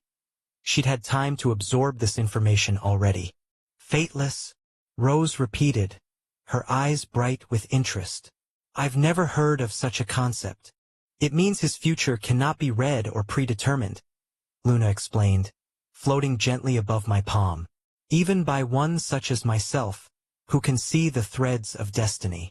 She'd had time to absorb this information already. Fateless? Rose repeated, her eyes bright with interest. I've never heard of such a concept. It means his future cannot be read or predetermined, Luna explained, floating gently above my palm. Even by one such as myself, who can see the threads of destiny.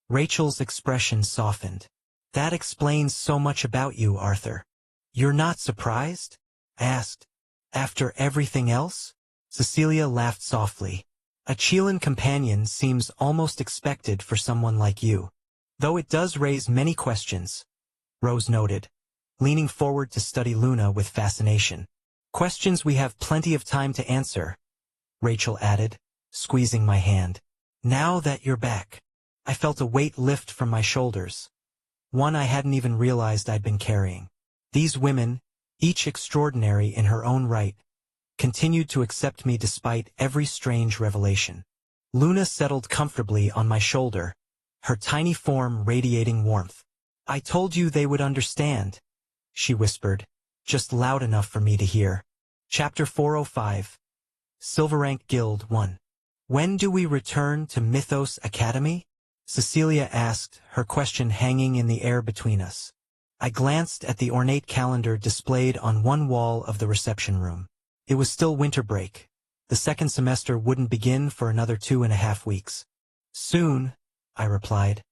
Rachel's expression softened. That explains so much about you, Arthur. You're not surprised? I asked. After everything else? Cecilia laughed softly. A Chelan companion seems almost expected for someone like you. Though it does raise many questions, Rose noted, leaning forward to study Luna with fascination. Questions we have plenty of time to answer, Rachel added, squeezing my hand. Now that you're back, I felt a weight lift from my shoulders. One I hadn't even realized I'd been carrying. These women, each extraordinary in her own right, continued to accept me despite every strange revelation. Luna settled comfortably on my shoulder, her tiny form radiating warmth. I told you they would understand, she whispered, just loud enough for me to hear. Chapter 405. Silver Rank Guild 1. When do we return to Mythos Academy? Cecilia asked, her question hanging in the air between us. I glanced at the ornate calendar displayed on one wall of the reception room. It was still winter break. The second semester wouldn't begin for another 2.5 weeks. Soon, I replied.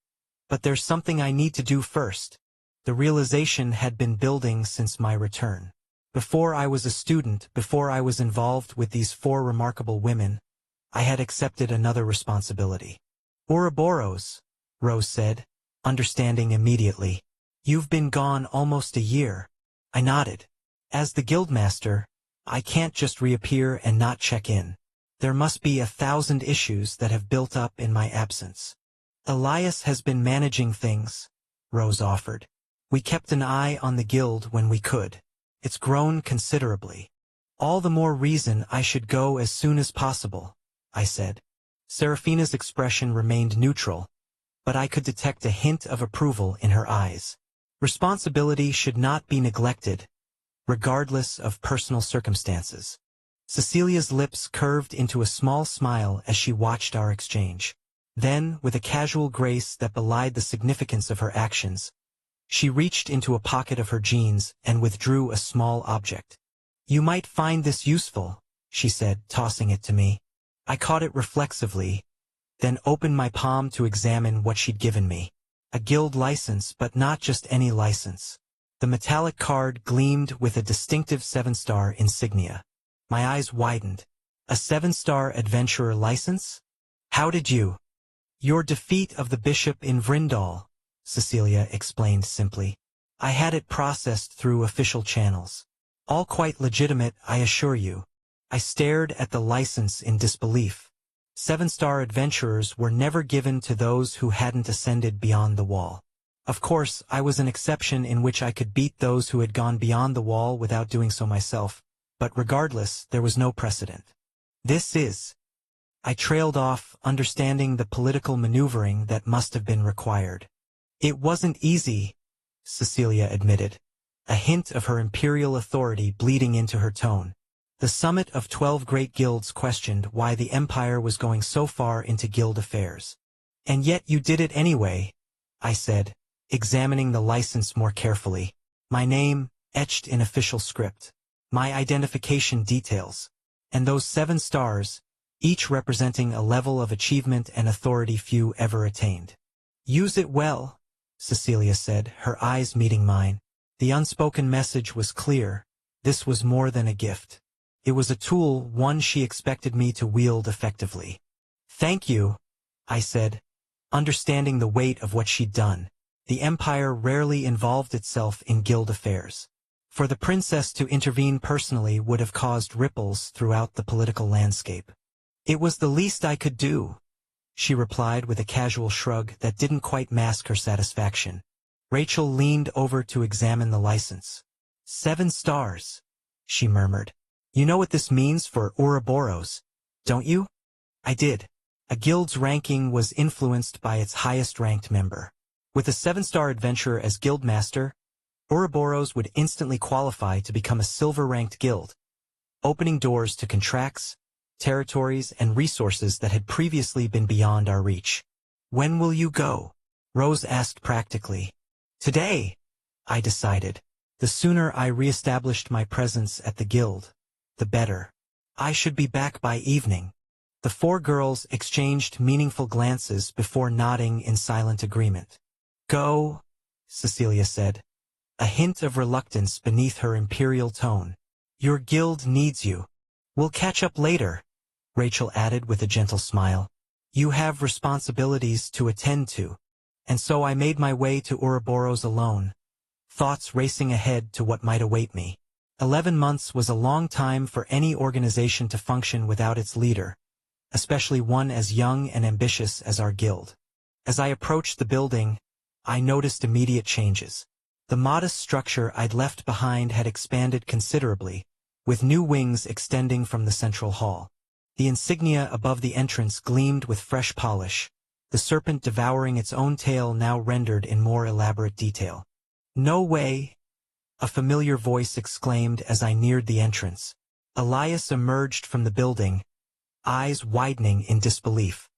But there's something I need to do first. The realization had been building since my return. Before I was a student, before I was involved with these 4 remarkable women, I had accepted another responsibility. Ouroboros, Rose said, understanding immediately. You've been gone almost a year. I nodded. As the guildmaster, I can't just reappear and not check in. There must be 1,000 issues that have built up in my absence. Elias has been managing things, Rose offered. We kept an eye on the guild when we could. It's grown considerably. All the more reason I should go as soon as possible, I said. Seraphina's expression remained neutral, but I could detect a hint of approval in her eyes. Responsibility should not be neglected, regardless of personal circumstances. Cecilia's lips curved into a small smile as she watched our exchange. Then, with a casual grace that belied the significance of her actions, she reached into a pocket of her jeans and withdrew a small object. You might find this useful, she said, tossing it to me. I caught it reflexively, then opened my palm to examine what she'd given me. A guild license, but not just any license. The metallic card gleamed with a distinctive 7-star insignia. My eyes widened. A 7-star adventurer license? How did you? Your defeat of the bishop in Vrindal, Cecilia explained simply. I had it processed through official channels. All quite legitimate, I assure you. I stared at the license in disbelief. 7-star adventurers were never given to those who hadn't ascended beyond the wall. Of course, I was an exception in which I could beat those who had gone beyond the wall without doing so myself, but regardless, there was no precedent. This is... I trailed off, understanding the political maneuvering that must have been required. It wasn't easy, Cecilia admitted, a hint of her imperial authority bleeding into her tone. The summit of 12 great guilds questioned why the empire was going so far into guild affairs. And yet you did it anyway, I said, examining the license more carefully. My name, etched in official script. My identification details. And those 7 stars, each representing a level of achievement and authority few ever attained. Use it well, Cecilia said, her eyes meeting mine. The unspoken message was clear. This was more than a gift. It was a tool, one she expected me to wield effectively. Thank you, I said, understanding the weight of what she'd done. The empire rarely involved itself in guild affairs. For the princess to intervene personally would have caused ripples throughout the political landscape. It was the least I could do, she replied with a casual shrug that didn't quite mask her satisfaction. Rachel leaned over to examine the license. 7 stars, she murmured. You know what this means for Ouroboros, don't you? I did. A guild's ranking was influenced by its highest-ranked member. With a 7-star adventurer as guildmaster, Ouroboros would instantly qualify to become a silver-ranked guild, opening doors to contracts, territories, and resources that had previously been beyond our reach. When will you go? Rose asked practically. Today, I decided. The sooner I re-established my presence at the guild, the better. I should be back by evening. The 4 girls exchanged meaningful glances before nodding in silent agreement. Go, Cecilia said, a hint of reluctance beneath her imperial tone. Your guild needs you. We'll catch up later, Rachel added with a gentle smile. You have responsibilities to attend to. And so I made my way to Ouroboros alone, thoughts racing ahead to what might await me. 11 months was a long time for any organization to function without its leader, especially one as young and ambitious as our guild. As I approached the building, I noticed immediate changes. The modest structure I'd left behind had expanded considerably, with new wings extending from the central hall. The insignia above the entrance gleamed with fresh polish, the serpent devouring its own tail now rendered in more elaborate detail. No way, a familiar voice exclaimed as I neared the entrance. Elias emerged from the building, eyes widening in disbelief.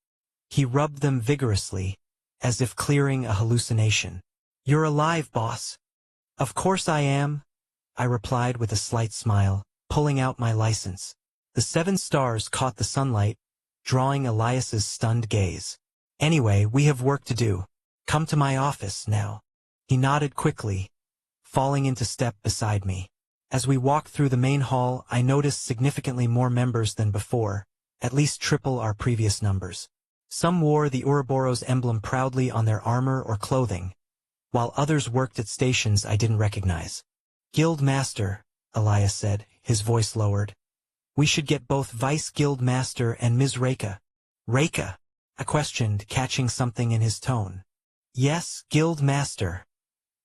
He rubbed them vigorously, as if clearing a hallucination. You're alive, boss. Of course I am, I replied with a slight smile, pulling out my license. The 7 stars caught the sunlight, drawing Elias's stunned gaze. Anyway, we have work to do. Come to my office now. He nodded quickly, falling into step beside me. As we walked through the main hall, I noticed significantly more members than before, at least triple our previous numbers. Some wore the Ouroboros emblem proudly on their armor or clothing, while others worked at stations I didn't recognize. Guild Master, Elias said, his voice lowered. We should get both Vice Guild Master and Ms. Reka. Reka? I questioned, catching something in his tone. Yes, Guild Master,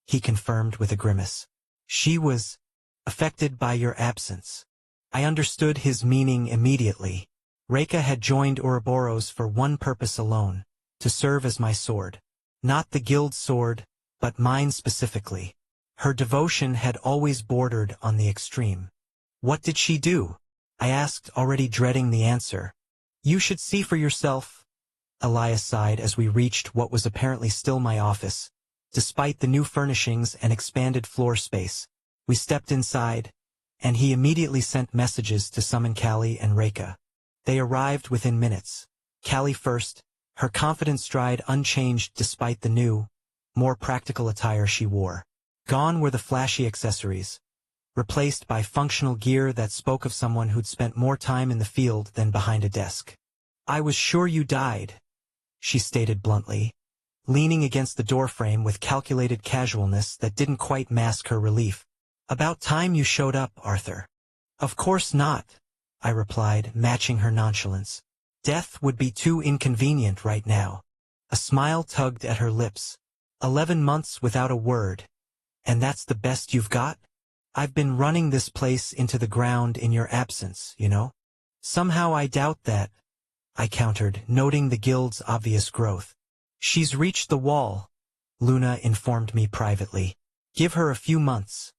he confirmed with a grimace. She was affected by your absence. I understood his meaning immediately. Reka had joined Ouroboros for one purpose alone, to serve as my sword. Not the guild's sword, but mine specifically. Her devotion had always bordered on the extreme. What did she do? I asked, already dreading the answer. You should see for yourself, Elias sighed as we reached what was apparently still my office. Despite the new furnishings and expanded floor space, we stepped inside, and he immediately sent messages to summon Callie and Reka. They arrived within minutes. Callie first, her confident stride unchanged despite the new, more practical attire she wore. Gone were the flashy accessories, replaced by functional gear that spoke of someone who'd spent more time in the field than behind a desk. I was sure you died, she stated bluntly, leaning against the doorframe with calculated casualness that didn't quite mask her relief. About time you showed up, Arthur. Of course not, I replied, matching her nonchalance. Death would be too inconvenient right now. A smile tugged at her lips. 11 months without a word. And that's the best you've got? I've been running this place into the ground in your absence, you know? Somehow I doubt that, I countered, noting the guild's obvious growth. She's reached the wall, Luna informed me privately. Give her a few months,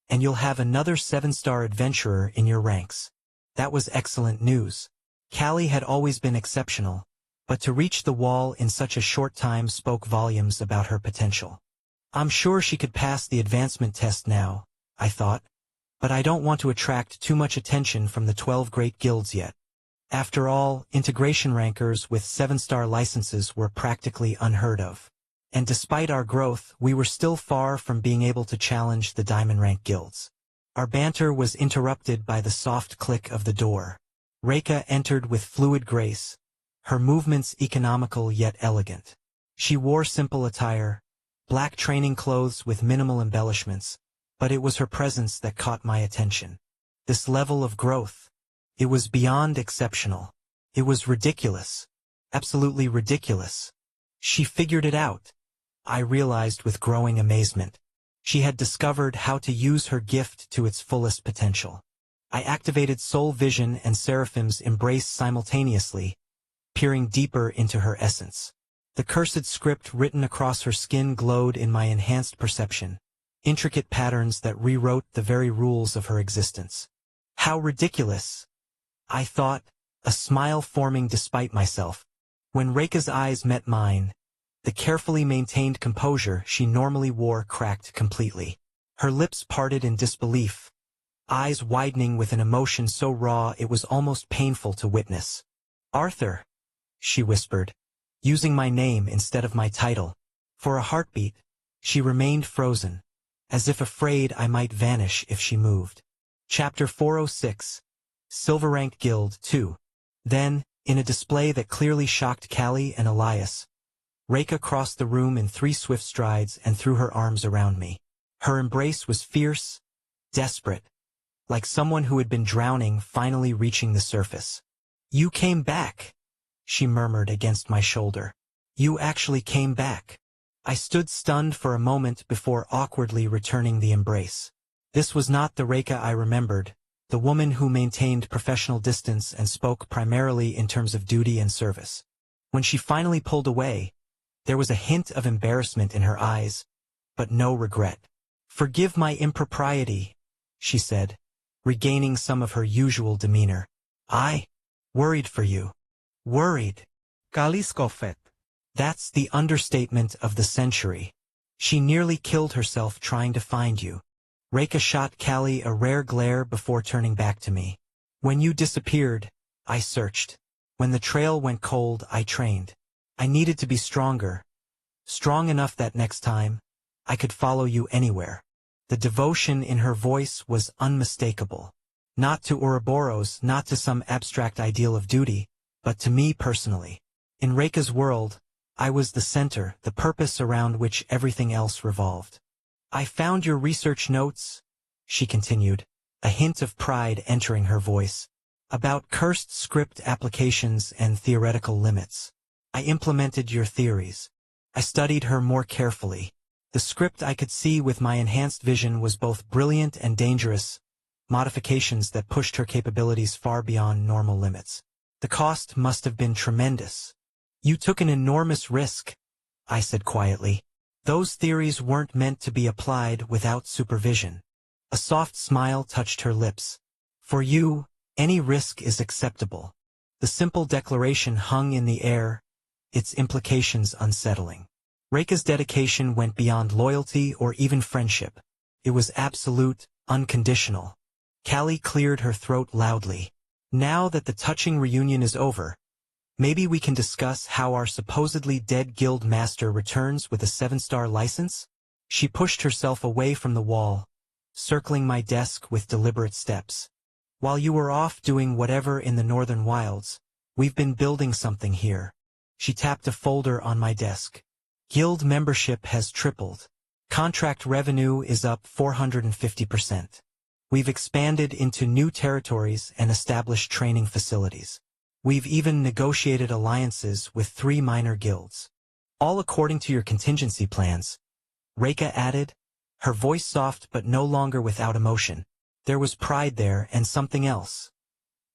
and you'll have another 7-star adventurer in your ranks. That was excellent news. Callie had always been exceptional, but to reach the wall in such a short time spoke volumes about her potential. I'm sure she could pass the advancement test now, I thought, but I don't want to attract too much attention from the 12 great guilds yet. After all, integration rankers with 7-star licenses were practically unheard of. And despite our growth, we were still far from being able to challenge the diamond rank guilds. Our banter was interrupted by the soft click of the door. Reka entered with fluid grace, her movements economical yet elegant. She wore simple attire, black training clothes with minimal embellishments, but it was her presence that caught my attention. This level of growth, it was beyond exceptional. It was ridiculous. Absolutely ridiculous. She figured it out. I realized with growing amazement. She had discovered how to use her gift to its fullest potential. I activated Soul Vision and Seraphim's Embrace simultaneously, peering deeper into her essence. The cursed script written across her skin glowed in my enhanced perception, intricate patterns that rewrote the very rules of her existence. How ridiculous! I thought, a smile forming despite myself. When Reika's eyes met mine, the carefully maintained composure she normally wore cracked completely. Her lips parted in disbelief, eyes widening with an emotion so raw it was almost painful to witness. "Arthur," she whispered, using my name instead of my title. For a heartbeat, she remained frozen, as if afraid I might vanish if she moved. Chapter 406, Silver Rank Guild 2. Then, in a display that clearly shocked Callie and Elias, Reika crossed the room in 3 swift strides and threw her arms around me. Her embrace was fierce, desperate, like someone who had been drowning finally reaching the surface. "You came back," she murmured against my shoulder. "You actually came back." I stood stunned for a moment before awkwardly returning the embrace. This was not the Reika I remembered, the woman who maintained professional distance and spoke primarily in terms of duty and service. When she finally pulled away, there was a hint of embarrassment in her eyes, but no regret. "Forgive my impropriety," she said, regaining some of her usual demeanor. "I worried for you." Worried. Callie scoffed. That's the understatement of the century. She nearly killed herself trying to find you. Reika shot Callie a rare glare before turning back to me. "When you disappeared, I searched. When the trail went cold, I trained. I needed to be stronger. Strong enough that next time, I could follow you anywhere." The devotion in her voice was unmistakable. Not to Ouroboros, not to some abstract ideal of duty, but to me personally. In Reika's world, I was the center, the purpose around which everything else revolved. "I found your research notes," she continued, a hint of pride entering her voice, "about cursed script applications and theoretical limits. I implemented your theories. I studied her more carefully. The script I could see with my enhanced vision was both brilliant and dangerous, modifications that pushed her capabilities far beyond normal limits. The cost must have been tremendous." "You took an enormous risk," I said quietly. "Those theories weren't meant to be applied without supervision." A soft smile touched her lips. "For you, any risk is acceptable." The simple declaration hung in the air, its implications unsettling. Reika's dedication went beyond loyalty or even friendship. It was absolute, unconditional. Callie cleared her throat loudly. "Now that the touching reunion is over, maybe we can discuss how our supposedly dead guild master returns with a 7-star license?" She pushed herself away from the wall, circling my desk with deliberate steps. "While you were off doing whatever in the northern wilds, we've been building something here." She tapped a folder on my desk. "Guild membership has tripled. Contract revenue is up 450%. We've expanded into new territories and established training facilities. We've even negotiated alliances with 3 minor guilds. All according to your contingency plans," Reika added, her voice soft but no longer without emotion. There was pride there and something else.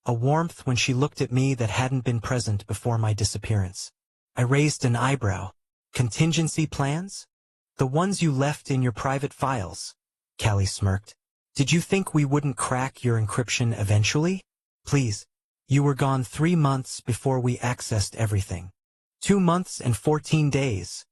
A warmth when she looked at me that hadn't been present before my disappearance. I raised an eyebrow. "Contingency plans? The ones you left in your private files?" Callie smirked. "Did you think we wouldn't crack your encryption eventually? Please. You were gone 3 months before we accessed everything." 2 months and 14 days,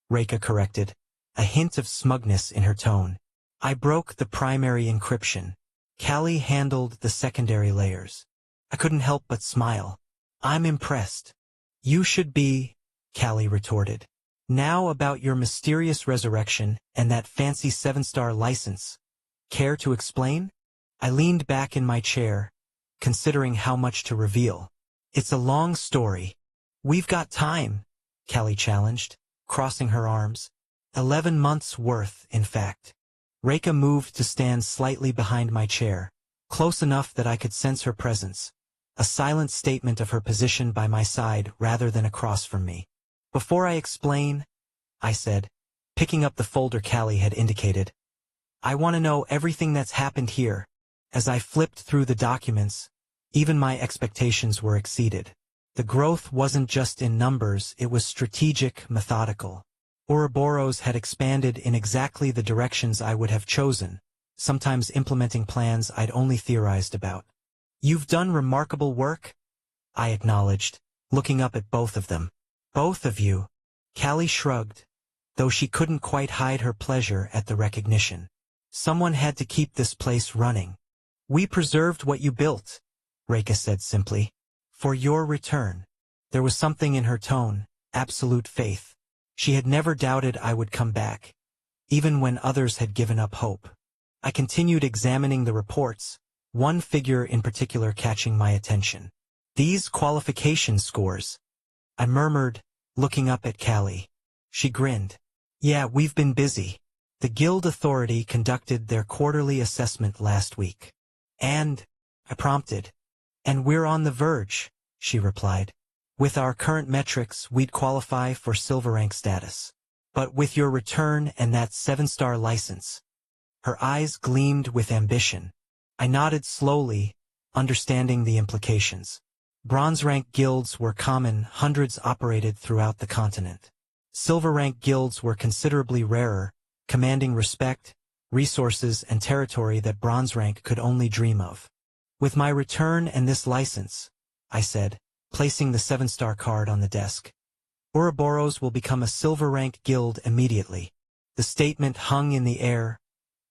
Reika corrected, a hint of smugness in her tone. "I broke the primary encryption. Callie handled the secondary layers." I couldn't help but smile. "I'm impressed." "You should be," Callie retorted. "Now about your mysterious resurrection and that fancy 7-star license. Care to explain?" I leaned back in my chair, considering how much to reveal. "It's a long story." "We've got time," Callie challenged, crossing her arms. 11 months worth, in fact. Reika moved to stand slightly behind my chair, close enough that I could sense her presence, a silent statement of her position by my side rather than across from me. "Before I explain," I said, picking up the folder Callie had indicated. I want to know everything that's happened here. As I flipped through the documents, even my expectations were exceeded. The growth wasn't just in numbers, it was strategic, methodical. Ouroboros had expanded in exactly the directions I would have chosen, sometimes implementing plans I'd only theorized about. You've done remarkable work, I acknowledged, looking up at both of them. Both of you. Callie shrugged, though she couldn't quite hide her pleasure at the recognition. Someone had to keep this place running. We preserved what you built, Reka said simply. For your return. There was something in her tone, absolute faith. She had never doubted I would come back, even when others had given up hope. I continued examining the reports, one figure in particular catching my attention. These qualification scores, I murmured, looking up at Callie. She grinned. Yeah, we've been busy. The Guild Authority conducted their quarterly assessment last week. And, I prompted. And we're on the verge, she replied. With our current metrics, we'd qualify for silver rank status. But with your return and that 7-star license. Her eyes gleamed with ambition. I nodded slowly, understanding the implications. Bronze rank guilds were common, hundreds operated throughout the continent. Silver rank guilds were considerably rarer, commanding respect, resources, and territory that bronze rank could only dream of. With my return and this license, I said, placing the 7-star card on the desk, Ouroboros will become a silver-rank guild immediately. The statement hung in the air,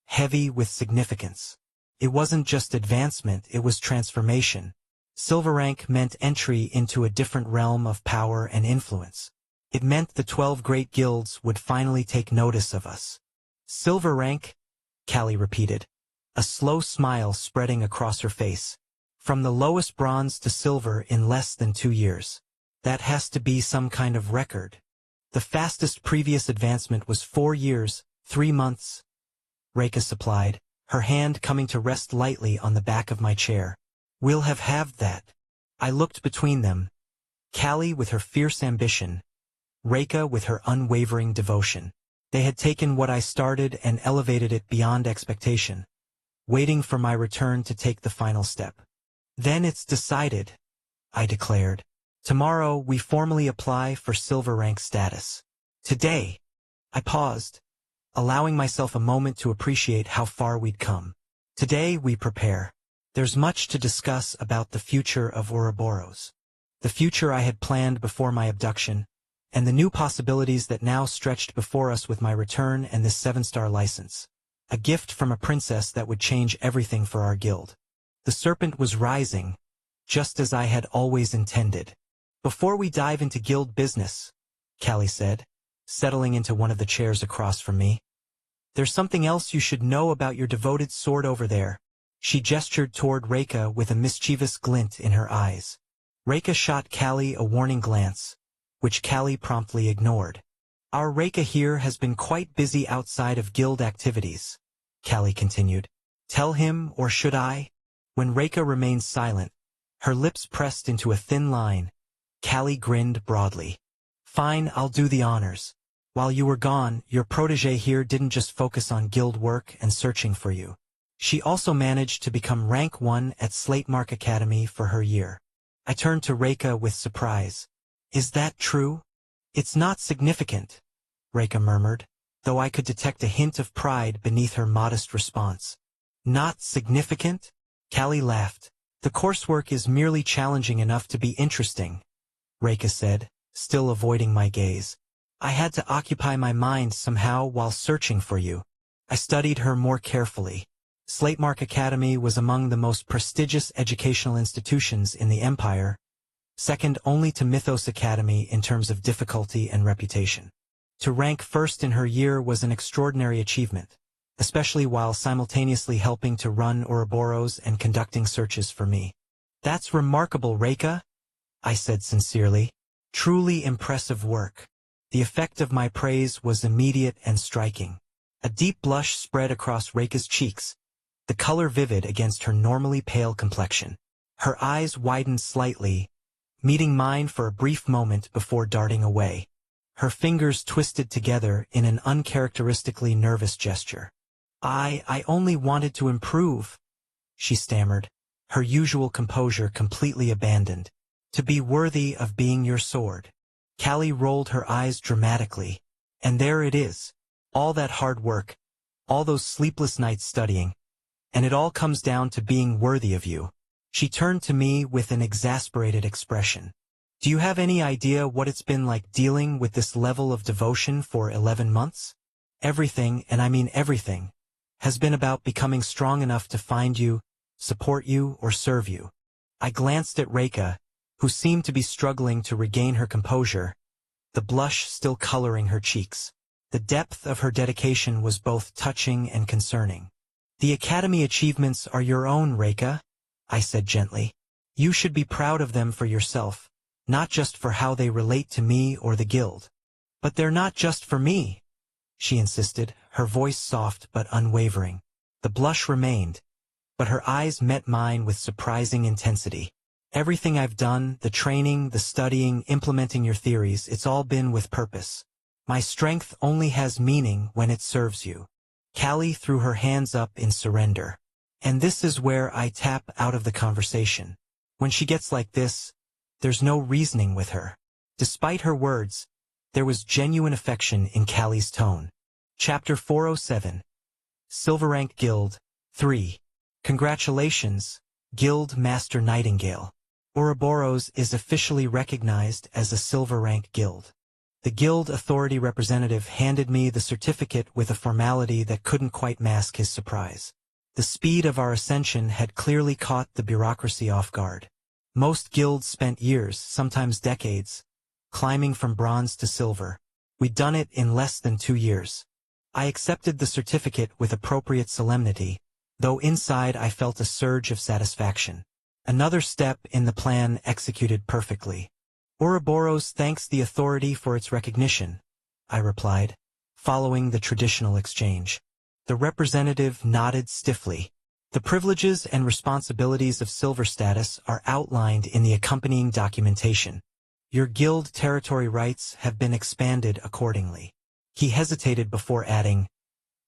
heavy with significance. It wasn't just advancement, it was transformation. Silver rank meant entry into a different realm of power and influence. It meant the 12 great guilds would finally take notice of us. Silver rank, Callie repeated, a slow smile spreading across her face. From the lowest bronze to silver in less than 2 years. That has to be some kind of record. The fastest previous advancement was 4 years, 3 months. Reka supplied, her hand coming to rest lightly on the back of my chair. We'll have halved that. I looked between them. Callie with her fierce ambition. Reka with her unwavering devotion. They had taken what I started and elevated it beyond expectation, waiting for my return to take the final step. Then it's decided, I declared. Tomorrow we formally apply for silver rank status. Today, I paused, allowing myself a moment to appreciate how far we'd come. Today we prepare. There's much to discuss about the future of Ouroboros. The future I had planned before my abduction, and the new possibilities that now stretched before us with my return and this 7-star license. A gift from a princess that would change everything for our guild. The serpent was rising, just as I had always intended. Before we dive into guild business, Callie said, settling into one of the chairs across from me. There's something else you should know about your devoted sword over there. She gestured toward Reka with a mischievous glint in her eyes. Reka shot Callie a warning glance, which Callie promptly ignored. Our Reka here has been quite busy outside of guild activities, Callie continued. Tell him, or should I? When Reka remained silent, her lips pressed into a thin line, Callie grinned broadly. Fine, I'll do the honors. While you were gone, your protégé here didn't just focus on guild work and searching for you. She also managed to become rank 1 at Slatemark Academy for her year. I turned to Reka with surprise. Is that true? It's not significant, Reka murmured, though I could detect a hint of pride beneath her modest response. Not significant? Callie laughed. The coursework is merely challenging enough to be interesting, Reka said, still avoiding my gaze. I had to occupy my mind somehow while searching for you. I studied her more carefully. Slatemark Academy was among the most prestigious educational institutions in the Empire, second only to Mythos Academy in terms of difficulty and reputation. To rank first in her year was an extraordinary achievement, especially while simultaneously helping to run Ouroboros and conducting searches for me. That's remarkable, Reka, I said sincerely. Truly impressive work. The effect of my praise was immediate and striking. A deep blush spread across Reka's cheeks, the color vivid against her normally pale complexion. Her eyes widened slightly, meeting mine for a brief moment before darting away. Her fingers twisted together in an uncharacteristically nervous gesture. I only wanted to improve, she stammered, her usual composure completely abandoned. To be worthy of being your sword. Callie rolled her eyes dramatically. And there it is. All that hard work. All those sleepless nights studying. And it all comes down to being worthy of you. She turned to me with an exasperated expression. Do you have any idea what it's been like dealing with this level of devotion for 11 months? Everything, and I mean everything, has been about becoming strong enough to find you, support you, or serve you. I glanced at Reika, who seemed to be struggling to regain her composure, the blush still coloring her cheeks. The depth of her dedication was both touching and concerning. The Academy achievements are your own, Reika, I said gently. You should be proud of them for yourself, not just for how they relate to me or the guild. But they're not just for me, she insisted, her voice soft but unwavering. The blush remained, but her eyes met mine with surprising intensity. Everything I've done, the training, the studying, implementing your theories, it's all been with purpose. My strength only has meaning when it serves you. Callie threw her hands up in surrender. And this is where I tap out of the conversation. When she gets like this, there's no reasoning with her. Despite her words, there was genuine affection in Callie's tone. Chapter 407. Silver Rank Guild, 3. Congratulations, Guild Master Nightingale. Ouroboros is officially recognized as a Silver Rank Guild. The Guild Authority representative handed me the certificate with a formality that couldn't quite mask his surprise. The speed of our ascension had clearly caught the bureaucracy off guard. Most guilds spent years, sometimes decades, climbing from bronze to silver. We'd done it in less than 2 years. I accepted the certificate with appropriate solemnity, though inside I felt a surge of satisfaction. Another step in the plan executed perfectly. Ouroboros thanks the authority for its recognition, I replied, following the traditional exchange. The representative nodded stiffly. The privileges and responsibilities of silver status are outlined in the accompanying documentation. Your guild territory rights have been expanded accordingly. He hesitated before adding,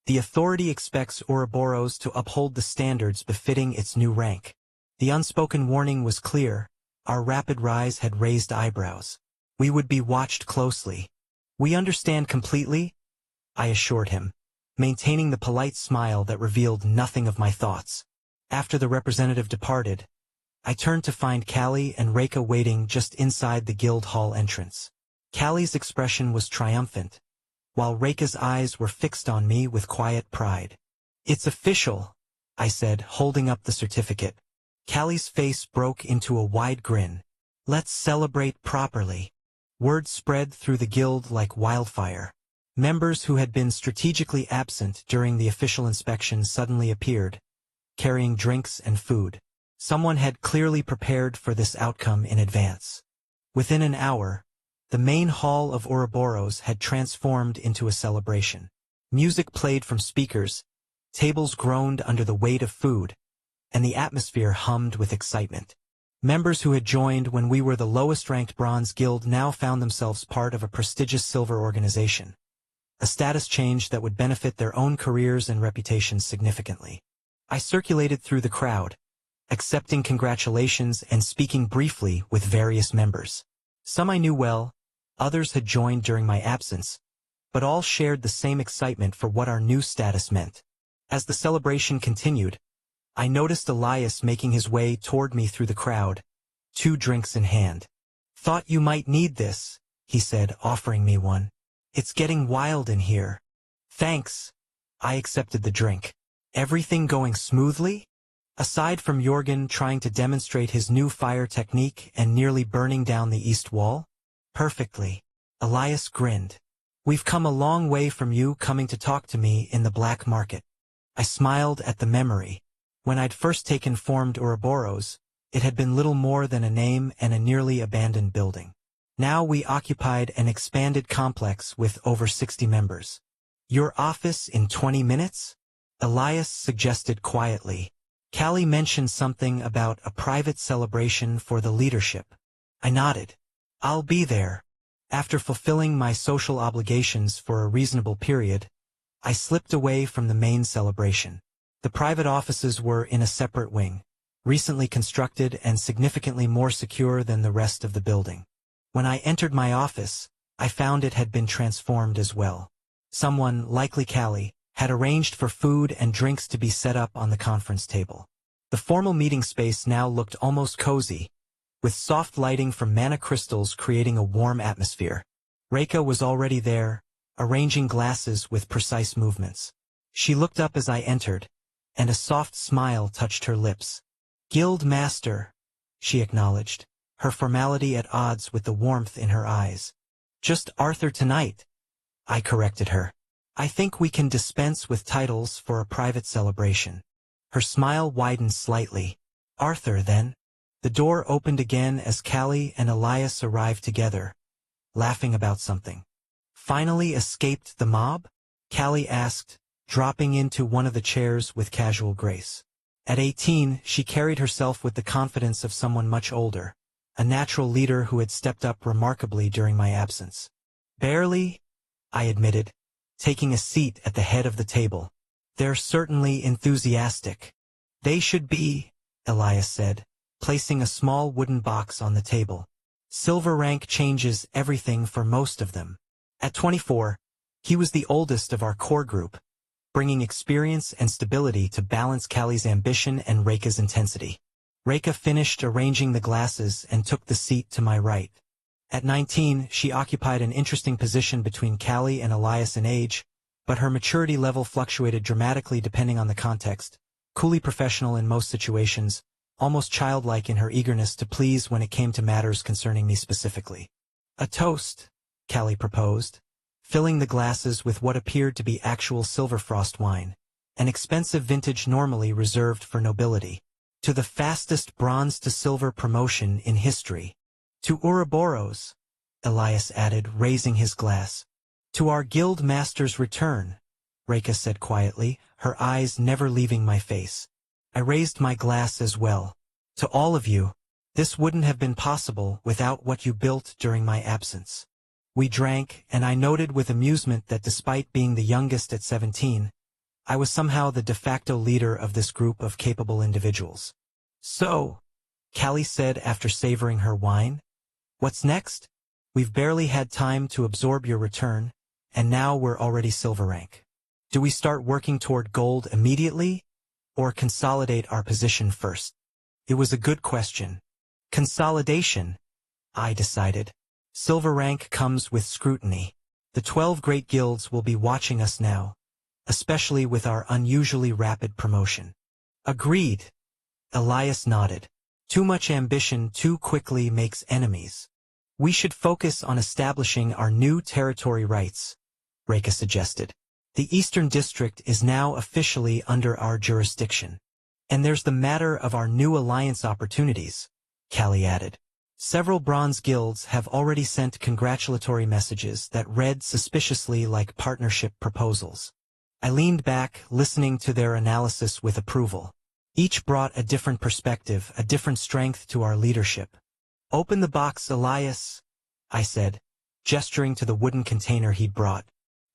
the authority expects Ouroboros to uphold the standards befitting its new rank. The unspoken warning was clear. Our rapid rise had raised eyebrows. We would be watched closely. We understand completely, I assured him, maintaining the polite smile that revealed nothing of my thoughts. After the representative departed, I turned to find Callie and Reika waiting just inside the guild hall entrance. Callie's expression was triumphant, while Reika's eyes were fixed on me with quiet pride. It's official, I said, holding up the certificate. Callie's face broke into a wide grin. Let's celebrate properly. Word spread through the guild like wildfire. Members who had been strategically absent during the official inspection suddenly appeared, carrying drinks and food. Someone had clearly prepared for this outcome in advance. Within an hour, the main hall of Ouroboros had transformed into a celebration. Music played from speakers, tables groaned under the weight of food, and the atmosphere hummed with excitement. Members who had joined when we were the lowest-ranked Bronze Guild now found themselves part of a prestigious Silver organization, a status change that would benefit their own careers and reputations significantly. I circulated through the crowd, accepting congratulations and speaking briefly with various members. Some I knew well, others had joined during my absence, but all shared the same excitement for what our new status meant. As the celebration continued, I noticed Elias making his way toward me through the crowd, 2 drinks in hand. Thought you might need this, he said, offering me one. It's getting wild in here. Thanks. I accepted the drink. Everything going smoothly? Aside from Jorgen trying to demonstrate his new fire technique and nearly burning down the east wall? Perfectly. Elias grinned. We've come a long way from you coming to talk to me in the black market. I smiled at the memory. When I'd first taken form to Ouroboros, it had been little more than a name and a nearly abandoned building. Now we occupied an expanded complex with over 60 members. Your office in 20 minutes? Elias suggested quietly. Callie mentioned something about a private celebration for the leadership. I nodded. I'll be there. After fulfilling my social obligations for a reasonable period, I slipped away from the main celebration. The private offices were in a separate wing, recently constructed and significantly more secure than the rest of the building. When I entered my office, I found it had been transformed as well. Someone, likely Callie, had arranged for food and drinks to be set up on the conference table. The formal meeting space now looked almost cozy, with soft lighting from mana crystals creating a warm atmosphere. Reika was already there, arranging glasses with precise movements. She looked up as I entered, and a soft smile touched her lips. "Guild Master," she acknowledged, her formality at odds with the warmth in her eyes. "Just Arthur tonight," I corrected her. "I think we can dispense with titles for a private celebration." Her smile widened slightly. "Arthur, then?" The door opened again as Callie and Elias arrived together, laughing about something. "Finally escaped the mob?" Callie asked, dropping into one of the chairs with casual grace. At 18, she carried herself with the confidence of someone much older, a natural leader who had stepped up remarkably during my absence. "Barely," I admitted, taking a seat at the head of the table. "They're certainly enthusiastic." "They should be," Elias said, placing a small wooden box on the table. "Silver rank changes everything for most of them." At 24, he was the oldest of our core group, bringing experience and stability to balance Callie's ambition and Reika's intensity. Reika finished arranging the glasses and took the seat to my right. At 19, she occupied an interesting position between Callie and Elias in age, but her maturity level fluctuated dramatically depending on the context, coolly professional in most situations, almost childlike in her eagerness to please when it came to matters concerning me specifically. "A toast," Callie proposed, filling the glasses with what appeared to be actual Silverfrost wine, an expensive vintage normally reserved for nobility. "To the fastest bronze to silver promotion in history." "To Ouroboros," Elias added, raising his glass. "To our guild master's return," Reika said quietly, her eyes never leaving my face. I raised my glass as well. "To all of you. This wouldn't have been possible without what you built during my absence." We drank, and I noted with amusement that despite being the youngest at 17, I was somehow the de facto leader of this group of capable individuals. "So," Callie said after savoring her wine, "what's next? We've barely had time to absorb your return, and now we're already silver rank. Do we start working toward gold immediately, or consolidate our position first?" It was a good question. Consolidation, I decided. Silver rank comes with scrutiny. The 12 great guilds will be watching us now, especially with our unusually rapid promotion. "Agreed," Elias nodded. "Too much ambition too quickly makes enemies. We should focus on establishing our new territory rights," Reika suggested. "The Eastern District is now officially under our jurisdiction. And there's the matter of our new alliance opportunities," Callie added. "Several bronze guilds have already sent congratulatory messages that read suspiciously like partnership proposals." I leaned back, listening to their analysis with approval. Each brought a different perspective, a different strength to our leadership. "Open the box, Elias," I said, gesturing to the wooden container he'd brought.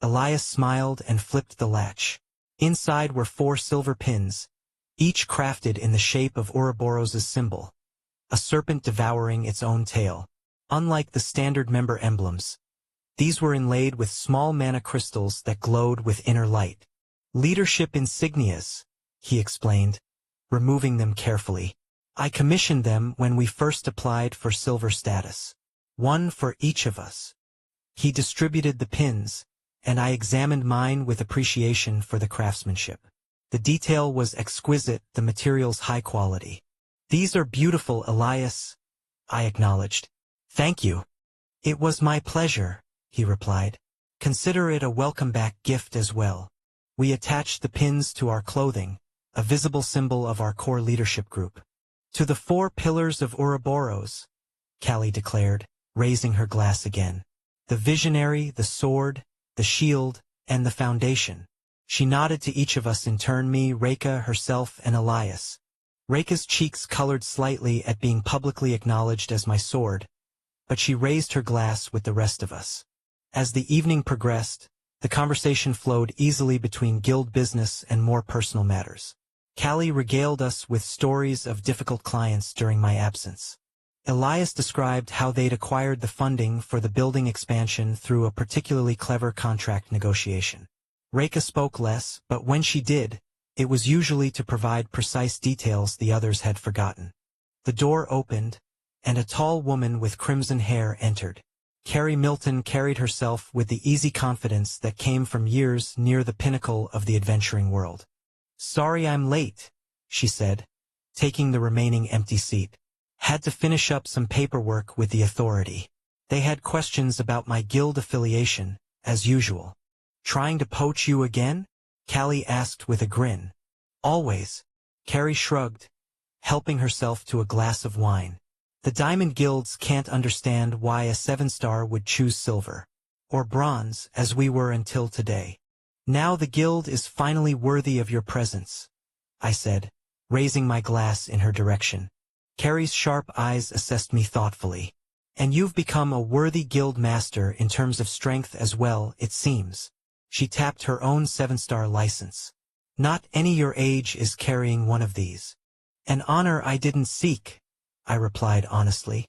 Elias smiled and flipped the latch. Inside were 4 silver pins, each crafted in the shape of Ouroboros' symbol, a serpent devouring its own tail. Unlike the standard member emblems, these were inlaid with small mana crystals that glowed with inner light. "Leadership insignias," he explained, removing them carefully. "I commissioned them when we first applied for silver status. One for each of us." He distributed the pins, and I examined mine with appreciation for the craftsmanship. The detail was exquisite, the materials high quality. "These are beautiful, Elias," I acknowledged. "Thank you." "It was my pleasure," he replied. "Consider it a welcome-back gift as well." We attached the pins to our clothing, a visible symbol of our core leadership group. "To the 4 pillars of Ouroboros," Callie declared, raising her glass again. "The visionary, the sword, the shield, and the foundation." She nodded to each of us in turn, me, Reika, herself, and Elias. Reika's cheeks colored slightly at being publicly acknowledged as my sword, but she raised her glass with the rest of us. As the evening progressed, the conversation flowed easily between guild business and more personal matters. Callie regaled us with stories of difficult clients during my absence. Elias described how they'd acquired the funding for the building expansion through a particularly clever contract negotiation. Reka spoke less, but when she did, it was usually to provide precise details the others had forgotten. The door opened, and a tall woman with crimson hair entered. Carrie Milton carried herself with the easy confidence that came from years near the pinnacle of the adventuring world. "Sorry I'm late," she said, taking the remaining empty seat. "Had to finish up some paperwork with the authority. They had questions about my guild affiliation, as usual." "Trying to poach you again?" Callie asked with a grin. "Always." Carrie shrugged, helping herself to a glass of wine. "The diamond guilds can't understand why a 7-star would choose silver. Or bronze, as we were until today. Now the guild is finally worthy of your presence," I said, raising my glass in her direction. Carrie's sharp eyes assessed me thoughtfully. "And you've become a worthy guild master in terms of strength as well, it seems." She tapped her own 7-star license. "Not any your age is carrying one of these." "An honor I didn't seek," I replied honestly.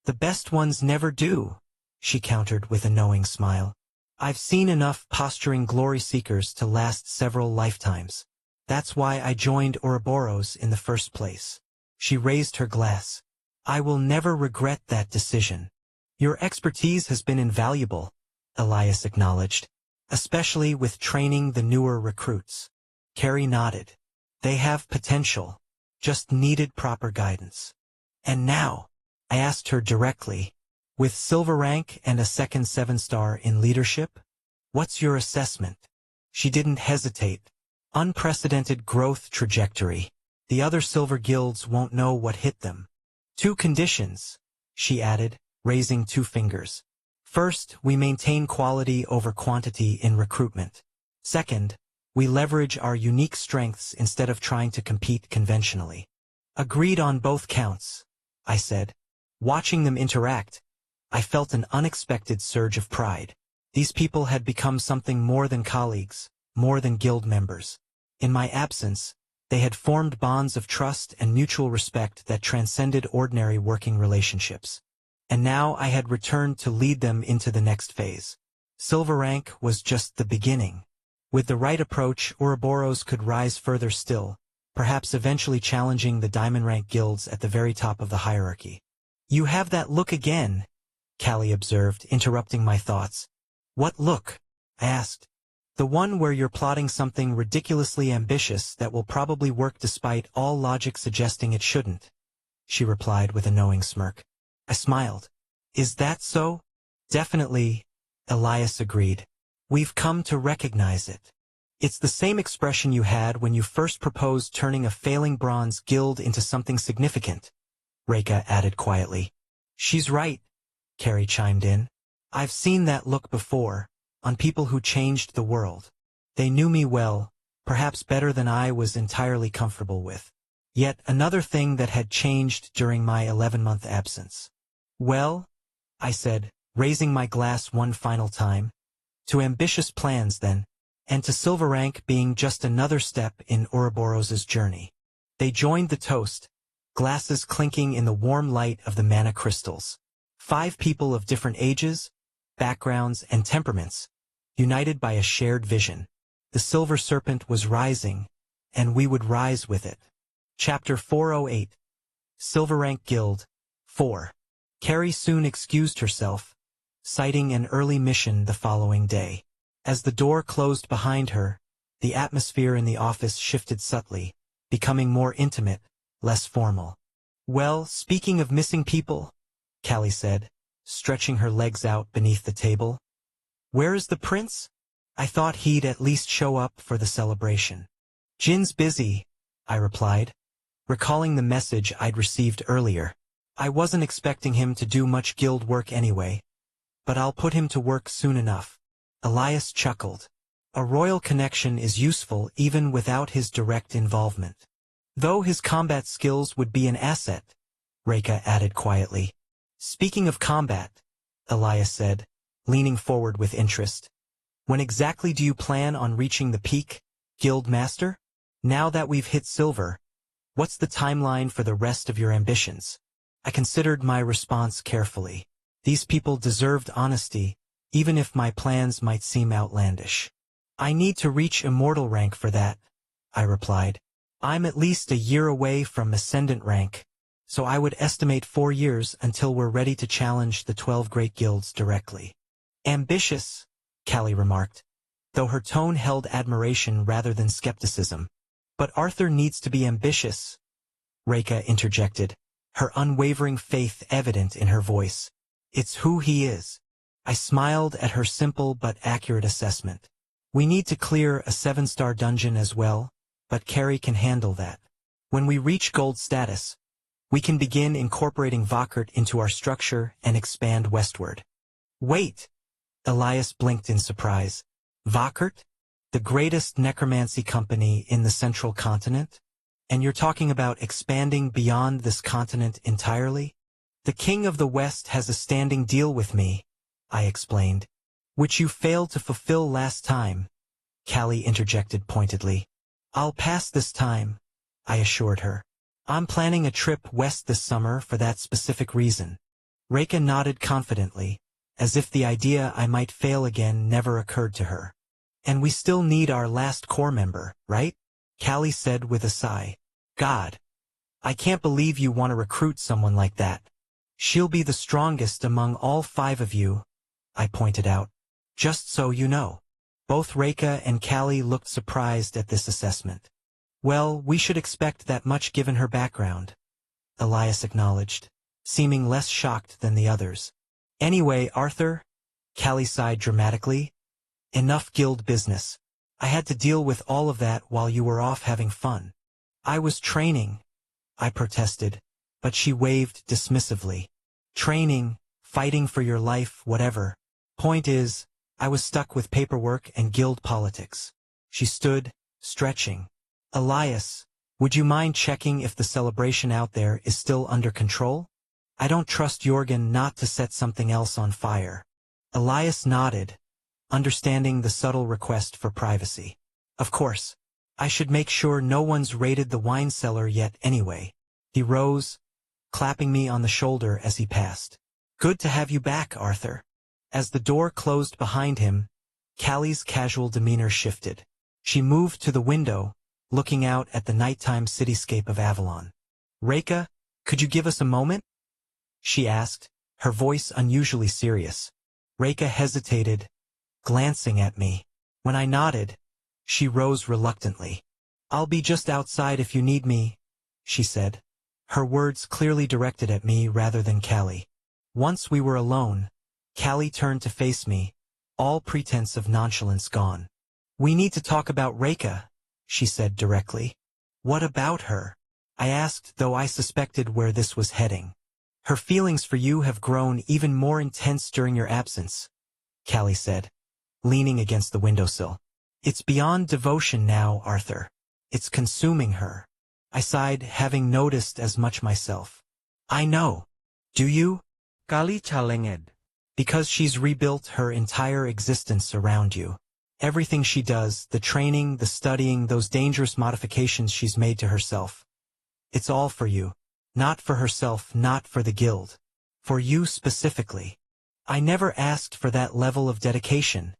"The best ones never do," she countered with a knowing smile. "I've seen enough posturing glory seekers to last several lifetimes. That's why I joined Ouroboros in the first place." She raised her glass. "I will never regret that decision." "Your expertise has been invaluable," Elias acknowledged, "especially with training the newer recruits." Carrie nodded. "They have potential, just needed proper guidance." "And now," I asked her directly, "with silver rank and a second 7-star in leadership, what's your assessment?" She didn't hesitate. "Unprecedented growth trajectory. The other silver guilds won't know what hit them. 2 conditions," she added, raising 2 fingers. "First, we maintain quality over quantity in recruitment. Second, we leverage our unique strengths instead of trying to compete conventionally." "Agreed on both counts," I said. Watching them interact, I felt an unexpected surge of pride. These people had become something more than colleagues, more than guild members. In my absence, they had formed bonds of trust and mutual respect that transcended ordinary working relationships. And now I had returned to lead them into the next phase. Silver rank was just the beginning. With the right approach, Ouroboros could rise further still, perhaps eventually challenging the diamond rank guilds at the very top of the hierarchy. "You have that look again," Callie observed, interrupting my thoughts. "What look?" I asked. "The one where you're plotting something ridiculously ambitious that will probably work despite all logic suggesting it shouldn't," she replied with a knowing smirk. I smiled. "Is that so?" "Definitely," Elias agreed. "We've come to recognize it. It's the same expression you had when you first proposed turning a failing bronze guild into something significant," Reka added quietly. "She's right," Carrie chimed in. "I've seen that look before, on people who changed the world. They knew me well, perhaps better than I was entirely comfortable with. Yet another thing that had changed during my 11-month absence." "Well," I said, raising my glass one final time, "to ambitious plans then, and to silver rank being just another step in Ouroboros' journey." They joined the toast, glasses clinking in the warm light of the mana crystals. 5 people of different ages, backgrounds, and temperaments, united by a shared vision. The silver serpent was rising, and we would rise with it. Chapter 408. Silver Rank Guild 4. Carrie soon excused herself, citing an early mission the following day. As the door closed behind her, the atmosphere in the office shifted subtly, becoming more intimate, less formal. "Well, speaking of missing people," Callie said, stretching her legs out beneath the table, "where is the prince? I thought he'd at least show up for the celebration." "Jin's busy," I replied, recalling the message I'd received earlier. "I wasn't expecting him to do much guild work anyway, but I'll put him to work soon enough." Elias chuckled. "A royal connection is useful even without his direct involvement. Though his combat skills would be an asset," Reka added quietly. Speaking of combat, Elias said, leaning forward with interest. When exactly do you plan on reaching the peak, Guild Master? Now that we've hit silver, what's the timeline for the rest of your ambitions? I considered my response carefully. These people deserved honesty, even if my plans might seem outlandish. I need to reach immortal rank for that, I replied. I'm at least a year away from ascendant rank, so I would estimate 4 years until we're ready to challenge the 12 great guilds directly. Ambitious, Callie remarked, though her tone held admiration rather than skepticism. But Arthur needs to be ambitious, Reka interjected, her unwavering faith evident in her voice. It's who he is. I smiled at her simple but accurate assessment. We need to clear a 7-star dungeon as well, but Carrie can handle that. When we reach gold status, we can begin incorporating Vakert into our structure and expand westward. Wait! Elias blinked in surprise. Vakert? The greatest necromancy company in the central continent? And you're talking about expanding beyond this continent entirely? The King of the West has a standing deal with me, I explained. Which you failed to fulfill last time, Callie interjected pointedly. I'll pass this time, I assured her. I'm planning a trip west this summer for that specific reason. Reka nodded confidently, as if the idea I might fail again never occurred to her. And we still need our last core member, right? Callie said with a sigh. God, I can't believe you want to recruit someone like that. She'll be the strongest among all 5 of you, I pointed out. Just so you know. Both Reka and Callie looked surprised at this assessment. Well, we should expect that much given her background, Elias acknowledged, seeming less shocked than the others. Anyway, Arthur, Callie sighed dramatically, enough guild business. I had to deal with all of that while you were off having fun. I was training, I protested, but she waved dismissively. Training, fighting for your life, whatever. Point is, I was stuck with paperwork and guild politics. She stood, stretching. Elias, would you mind checking if the celebration out there is still under control? I don't trust Jorgen not to set something else on fire. Elias nodded, understanding the subtle request for privacy. Of course. I should make sure no one's raided the wine cellar yet anyway. He rose, clapping me on the shoulder as he passed. Good to have you back, Arthur. As the door closed behind him, Callie's casual demeanor shifted. She moved to the window, looking out at the nighttime cityscape of Avalon. Reka, could you give us a moment? She asked, her voice unusually serious. Reka hesitated, glancing at me. When I nodded, she rose reluctantly. I'll be just outside if you need me, she said, her words clearly directed at me rather than Callie. Once we were alone, Callie turned to face me, all pretense of nonchalance gone. We need to talk about Reka, she said directly. What about her? I asked, though I suspected where this was heading. Her feelings for you have grown even more intense during your absence, Callie said, leaning against the windowsill. It's beyond devotion now, Arthur. It's consuming her. I sighed, having noticed as much myself. I know. Do you? Callie chalenged. Because she's rebuilt her entire existence around you. Everything she does, the training, the studying, those dangerous modifications she's made to herself. It's all for you. Not for herself, not for the guild. For you specifically. I never asked for that level of dedication,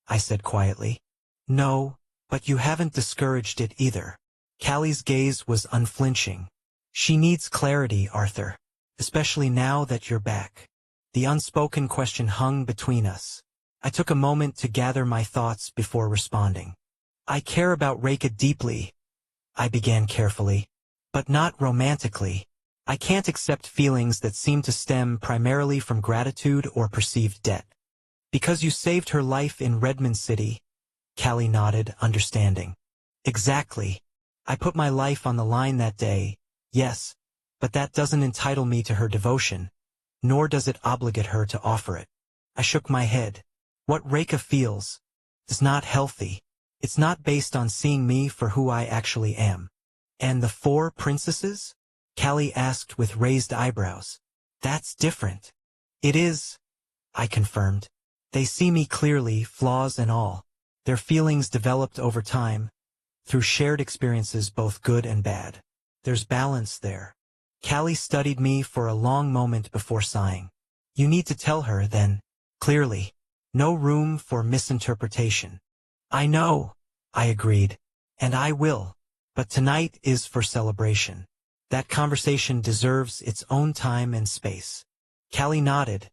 I said quietly. No, but you haven't discouraged it either. Callie's gaze was unflinching. She needs clarity, Arthur. Especially now that you're back. The unspoken question hung between us. I took a moment to gather my thoughts before responding. I care about Reka deeply, I began carefully, but not romantically. I can't accept feelings that seem to stem primarily from gratitude or perceived debt. Because you saved her life in Redmond City, Callie nodded, understanding. Exactly. I put my life on the line that day, yes, but that doesn't entitle me to her devotion, nor does it obligate her to offer it. I shook my head. What Reka feels is not healthy. It's not based on seeing me for who I actually am. And the 4 princesses? Callie asked with raised eyebrows. That's different. It is, I confirmed. They see me clearly, flaws and all. Their feelings developed over time, through shared experiences both good and bad. There's balance there. Callie studied me for a long moment before sighing. You need to tell her, then, clearly. No room for misinterpretation. I know, I agreed. And I will. But tonight is for celebration. That conversation deserves its own time and space. Callie nodded,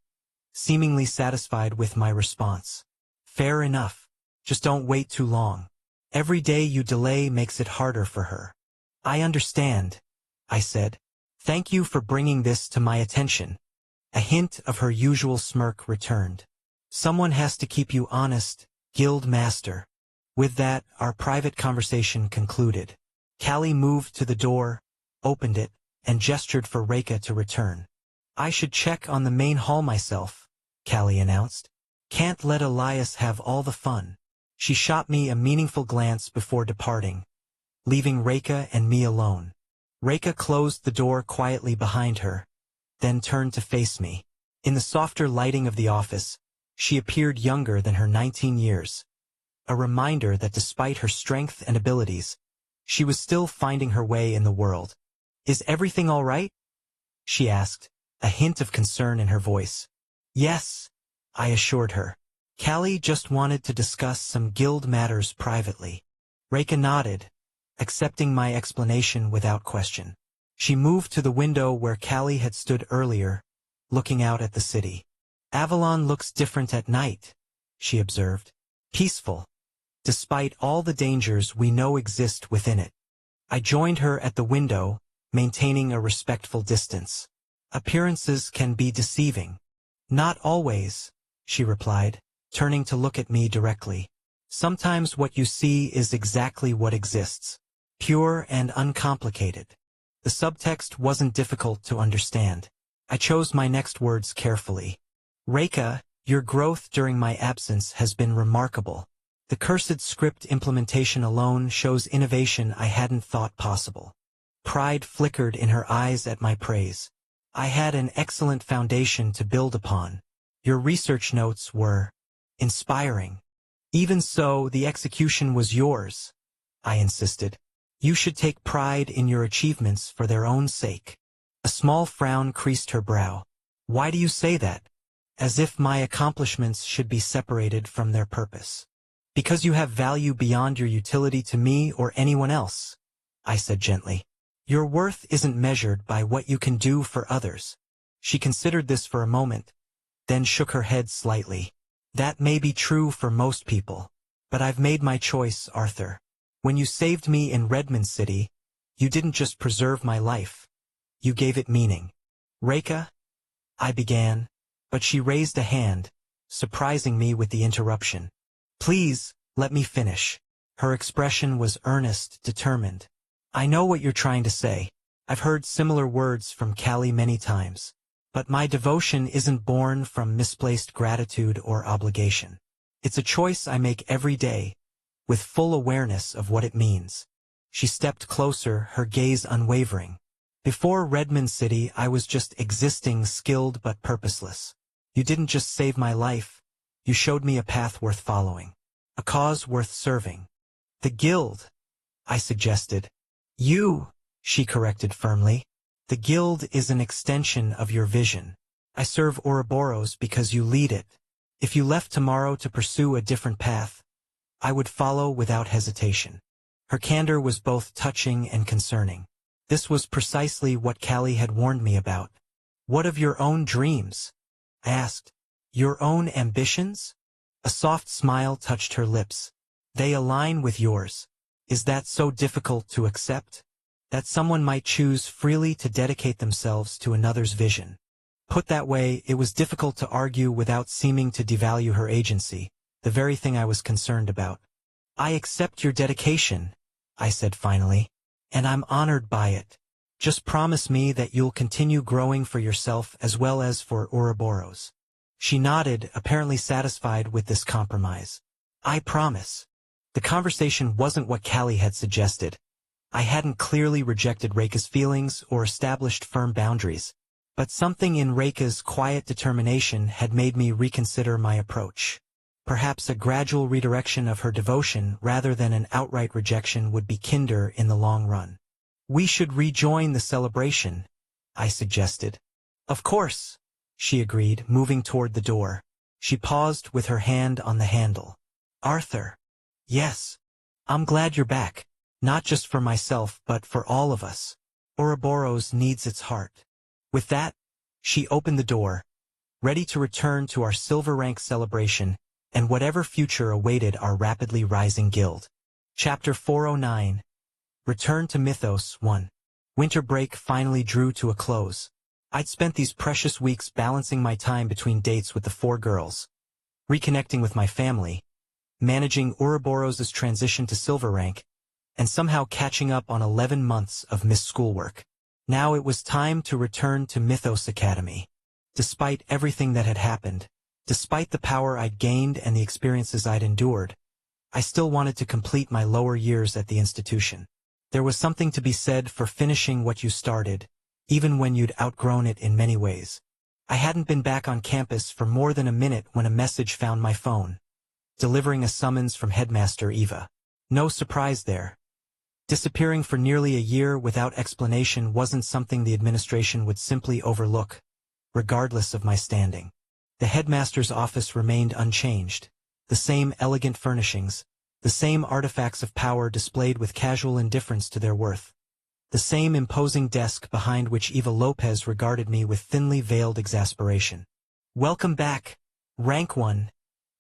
seemingly satisfied with my response. Fair enough. Just don't wait too long. Every day you delay makes it harder for her. I understand, I said. Thank you for bringing this to my attention. A hint of her usual smirk returned. Someone has to keep you honest, Guild Master. With that, our private conversation concluded. Callie moved to the door, opened it, and gestured for Reika to return. I should check on the main hall myself, Callie announced. Can't let Elias have all the fun. She shot me a meaningful glance before departing, leaving Reika and me alone. Reika closed the door quietly behind her, then turned to face me. In the softer lighting of the office, she appeared younger than her 19 years. A reminder that despite her strength and abilities, she was still finding her way in the world. Is everything all right? She asked, a hint of concern in her voice. Yes, I assured her. Callie just wanted to discuss some guild matters privately. Reika nodded, accepting my explanation without question. She moved to the window where Callie had stood earlier, looking out at the city. Avalon looks different at night, she observed. Peaceful, despite all the dangers we know exist within it. I joined her at the window, maintaining a respectful distance. Appearances can be deceiving. Not always, she replied, turning to look at me directly. Sometimes what you see is exactly what exists. Pure and uncomplicated. The subtext wasn't difficult to understand. I chose my next words carefully. Reika, your growth during my absence has been remarkable. The cursed script implementation alone shows innovation I hadn't thought possible. Pride flickered in her eyes at my praise. I had an excellent foundation to build upon. Your research notes were inspiring. Even so, the execution was yours, I insisted. You should take pride in your achievements for their own sake. A small frown creased her brow. Why do you say that? As if my accomplishments should be separated from their purpose. Because you have value beyond your utility to me or anyone else, I said gently. Your worth isn't measured by what you can do for others. She considered this for a moment, then shook her head slightly. That may be true for most people, but I've made my choice, Arthur. When you saved me in Redmond City, you didn't just preserve my life. You gave it meaning. Reika, I began, but she raised a hand, surprising me with the interruption. Please, let me finish. Her expression was earnest, determined. I know what you're trying to say. I've heard similar words from Callie many times. But my devotion isn't born from misplaced gratitude or obligation. It's a choice I make every day, with full awareness of what it means. She stepped closer, her gaze unwavering. Before Redmond City, I was just existing, skilled but purposeless. You didn't just save my life, you showed me a path worth following. A cause worth serving. The Guild, I suggested. You, she corrected firmly. The Guild is an extension of your vision. I serve Ouroboros because you lead it. If you left tomorrow to pursue a different path, I would follow without hesitation. Her candor was both touching and concerning. This was precisely what Callie had warned me about. What of your own dreams? I asked. Your own ambitions? A soft smile touched her lips. They align with yours. Is that so difficult to accept? That someone might choose freely to dedicate themselves to another's vision. Put that way, it was difficult to argue without seeming to devalue her agency, the very thing I was concerned about. I accept your dedication, I said finally, and I'm honored by it. Just promise me that you'll continue growing for yourself as well as for Ouroboros. She nodded, apparently satisfied with this compromise. I promise. The conversation wasn't what Callie had suggested. I hadn't clearly rejected Reika's feelings or established firm boundaries, But something in Reika's quiet determination had made me reconsider my approach. Perhaps a gradual redirection of her devotion rather than an outright rejection would be kinder in the long run. We should rejoin the celebration, I suggested. Of course, she agreed, moving toward the door. She paused with her hand on the handle. Arthur. Yes. I'm glad you're back. Not just for myself but for all of us. Ouroboros needs its heart. With that, she opened the door, ready to return to our silver rank celebration and whatever future awaited our rapidly rising guild. Chapter 409. Return to Mythos 1. Winter break finally drew to a close. I'd spent these precious weeks balancing my time between dates with the 4 girls, reconnecting with my family, managing Ouroboros' transition to silver rank, and somehow catching up on 11 months of missed schoolwork. Now it was time to return to Mythos Academy. Despite everything that had happened, despite the power I'd gained and the experiences I'd endured, I still wanted to complete my lower years at the institution. There was something to be said for finishing what you started, even when you'd outgrown it in many ways. I hadn't been back on campus for more than a minute when a message found my phone, delivering a summons from Headmaster Eva. No surprise there. Disappearing for nearly a year without explanation wasn't something the administration would simply overlook, regardless of my standing. The headmaster's office remained unchanged, the same elegant furnishings, the same artifacts of power displayed with casual indifference to their worth, the same imposing desk behind which Eva Lopez regarded me with thinly veiled exasperation. "Welcome back, Rank 1,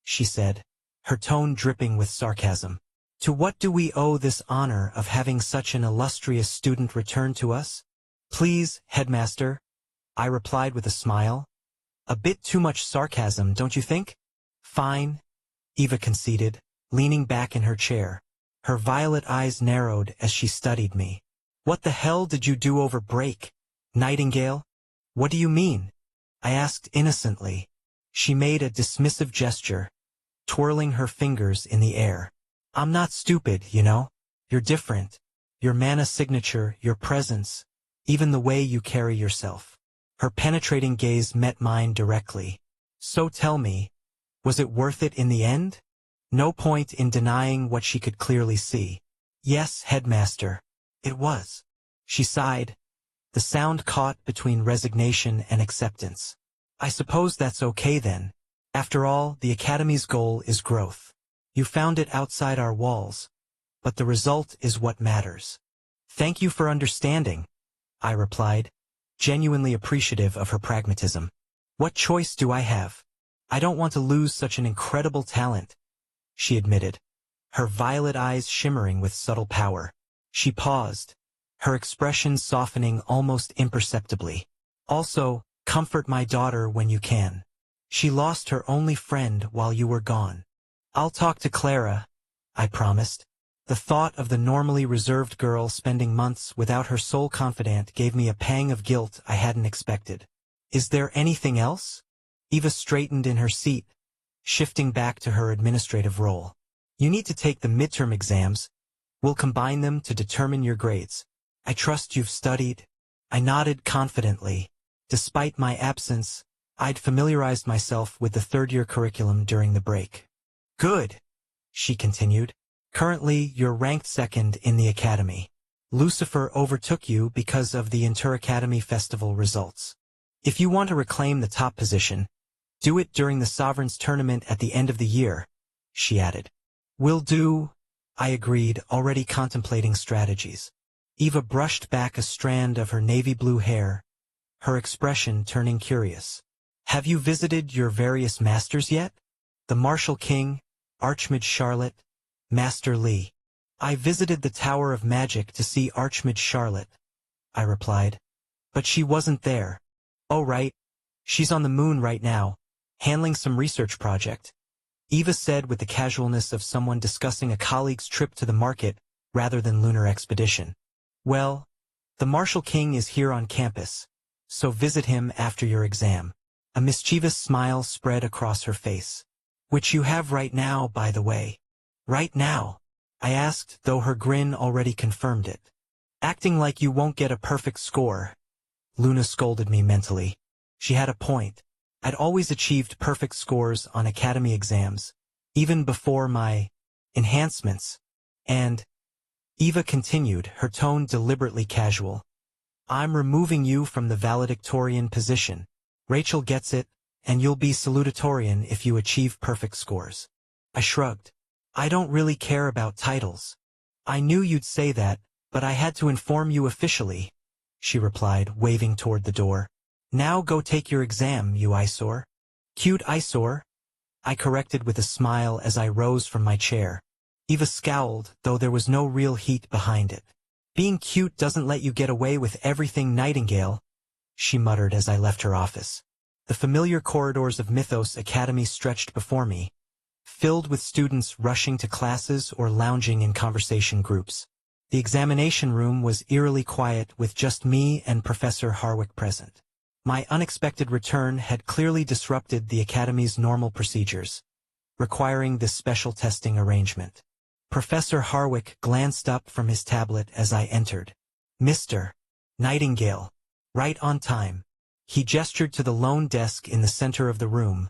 she said, her tone dripping with sarcasm. "To what do we owe this honor of having such an illustrious student return to us?" "Please, Headmaster," I replied with a smile. "A bit too much sarcasm, don't you think?" "Fine," Eva conceded, leaning back in her chair. Her violet eyes narrowed as she studied me. "What the hell did you do over break, Nightingale?" "What do you mean?" I asked innocently. She made a dismissive gesture, twirling her fingers in the air. "I'm not stupid, you know. You're different. Your mana signature, your presence, even the way you carry yourself." Her penetrating gaze met mine directly. "So tell me, was it worth it in the end?" No point in denying what she could clearly see. "Yes, Headmaster, it was." She sighed, the sound caught between resignation and acceptance. "I suppose that's okay then. After all, the Academy's goal is growth. You found it outside our walls, but the result is what matters." "Thank you for understanding," I replied, genuinely appreciative of her pragmatism. "What choice do I have? I don't want to lose such an incredible talent," she admitted, her violet eyes shimmering with subtle power. She paused, her expression softening almost imperceptibly. "Also, comfort my daughter when you can. She lost her only friend while you were gone." "I'll talk to Clara," I promised. The thought of the normally reserved girl spending months without her sole confidant gave me a pang of guilt I hadn't expected. "Is there anything else?" Eva straightened in her seat, shifting back to her administrative role. "You need to take the midterm exams. We'll combine them to determine your grades. I trust you've studied." I nodded confidently. Despite my absence, I'd familiarized myself with the third-year curriculum during the break. "Good," she continued. "Currently, you're ranked second in the Academy. Lucifer overtook you because of the Inter-Academy Festival results. If you want to reclaim the top position, do it during the Sovereign's Tournament at the end of the year," she added. "Will do," I agreed, already contemplating strategies. Eva brushed back a strand of her navy blue hair, her expression turning curious. "Have you visited your various masters yet? The Martial King, Archmage Charlotte, Master Lee." "I visited the Tower of Magic to see Archmage Charlotte," I replied. "But she wasn't there." "Oh right. She's on the moon right now, handling some research project," Eva said with the casualness of someone discussing a colleague's trip to the market rather than lunar expedition. "Well, the Martial King is here on campus, so visit him after your exam." A mischievous smile spread across her face. "Which you have right now, by the way." "Right now?" I asked, though her grin already confirmed it. "Acting like you won't get a perfect score. Luna scolded me mentally. She had a point. I'd always achieved perfect scores on academy exams, even before my enhancements. And Eva continued, her tone deliberately casual. I'm removing you from the valedictorian position. Rachel gets it, and you'll be salutatorian if you achieve perfect scores. I shrugged. I don't really care about titles. I knew you'd say that, but I had to inform you officially, she replied, waving toward the door. Now go take your exam, you eyesore. Cute eyesore, I corrected with a smile as I rose from my chair. Eva scowled, though there was no real heat behind it. Being cute doesn't let you get away with everything, Nightingale, she muttered as I left her office. The familiar corridors of Mythos Academy stretched before me, filled with students rushing to classes or lounging in conversation groups. The examination room was eerily quiet, with just me and Professor Harwick present. My unexpected return had clearly disrupted the Academy's normal procedures, requiring this special testing arrangement. Professor Harwick glanced up from his tablet as I entered. Mr. Nightingale, right on time. He gestured to the lone desk in the center of the room,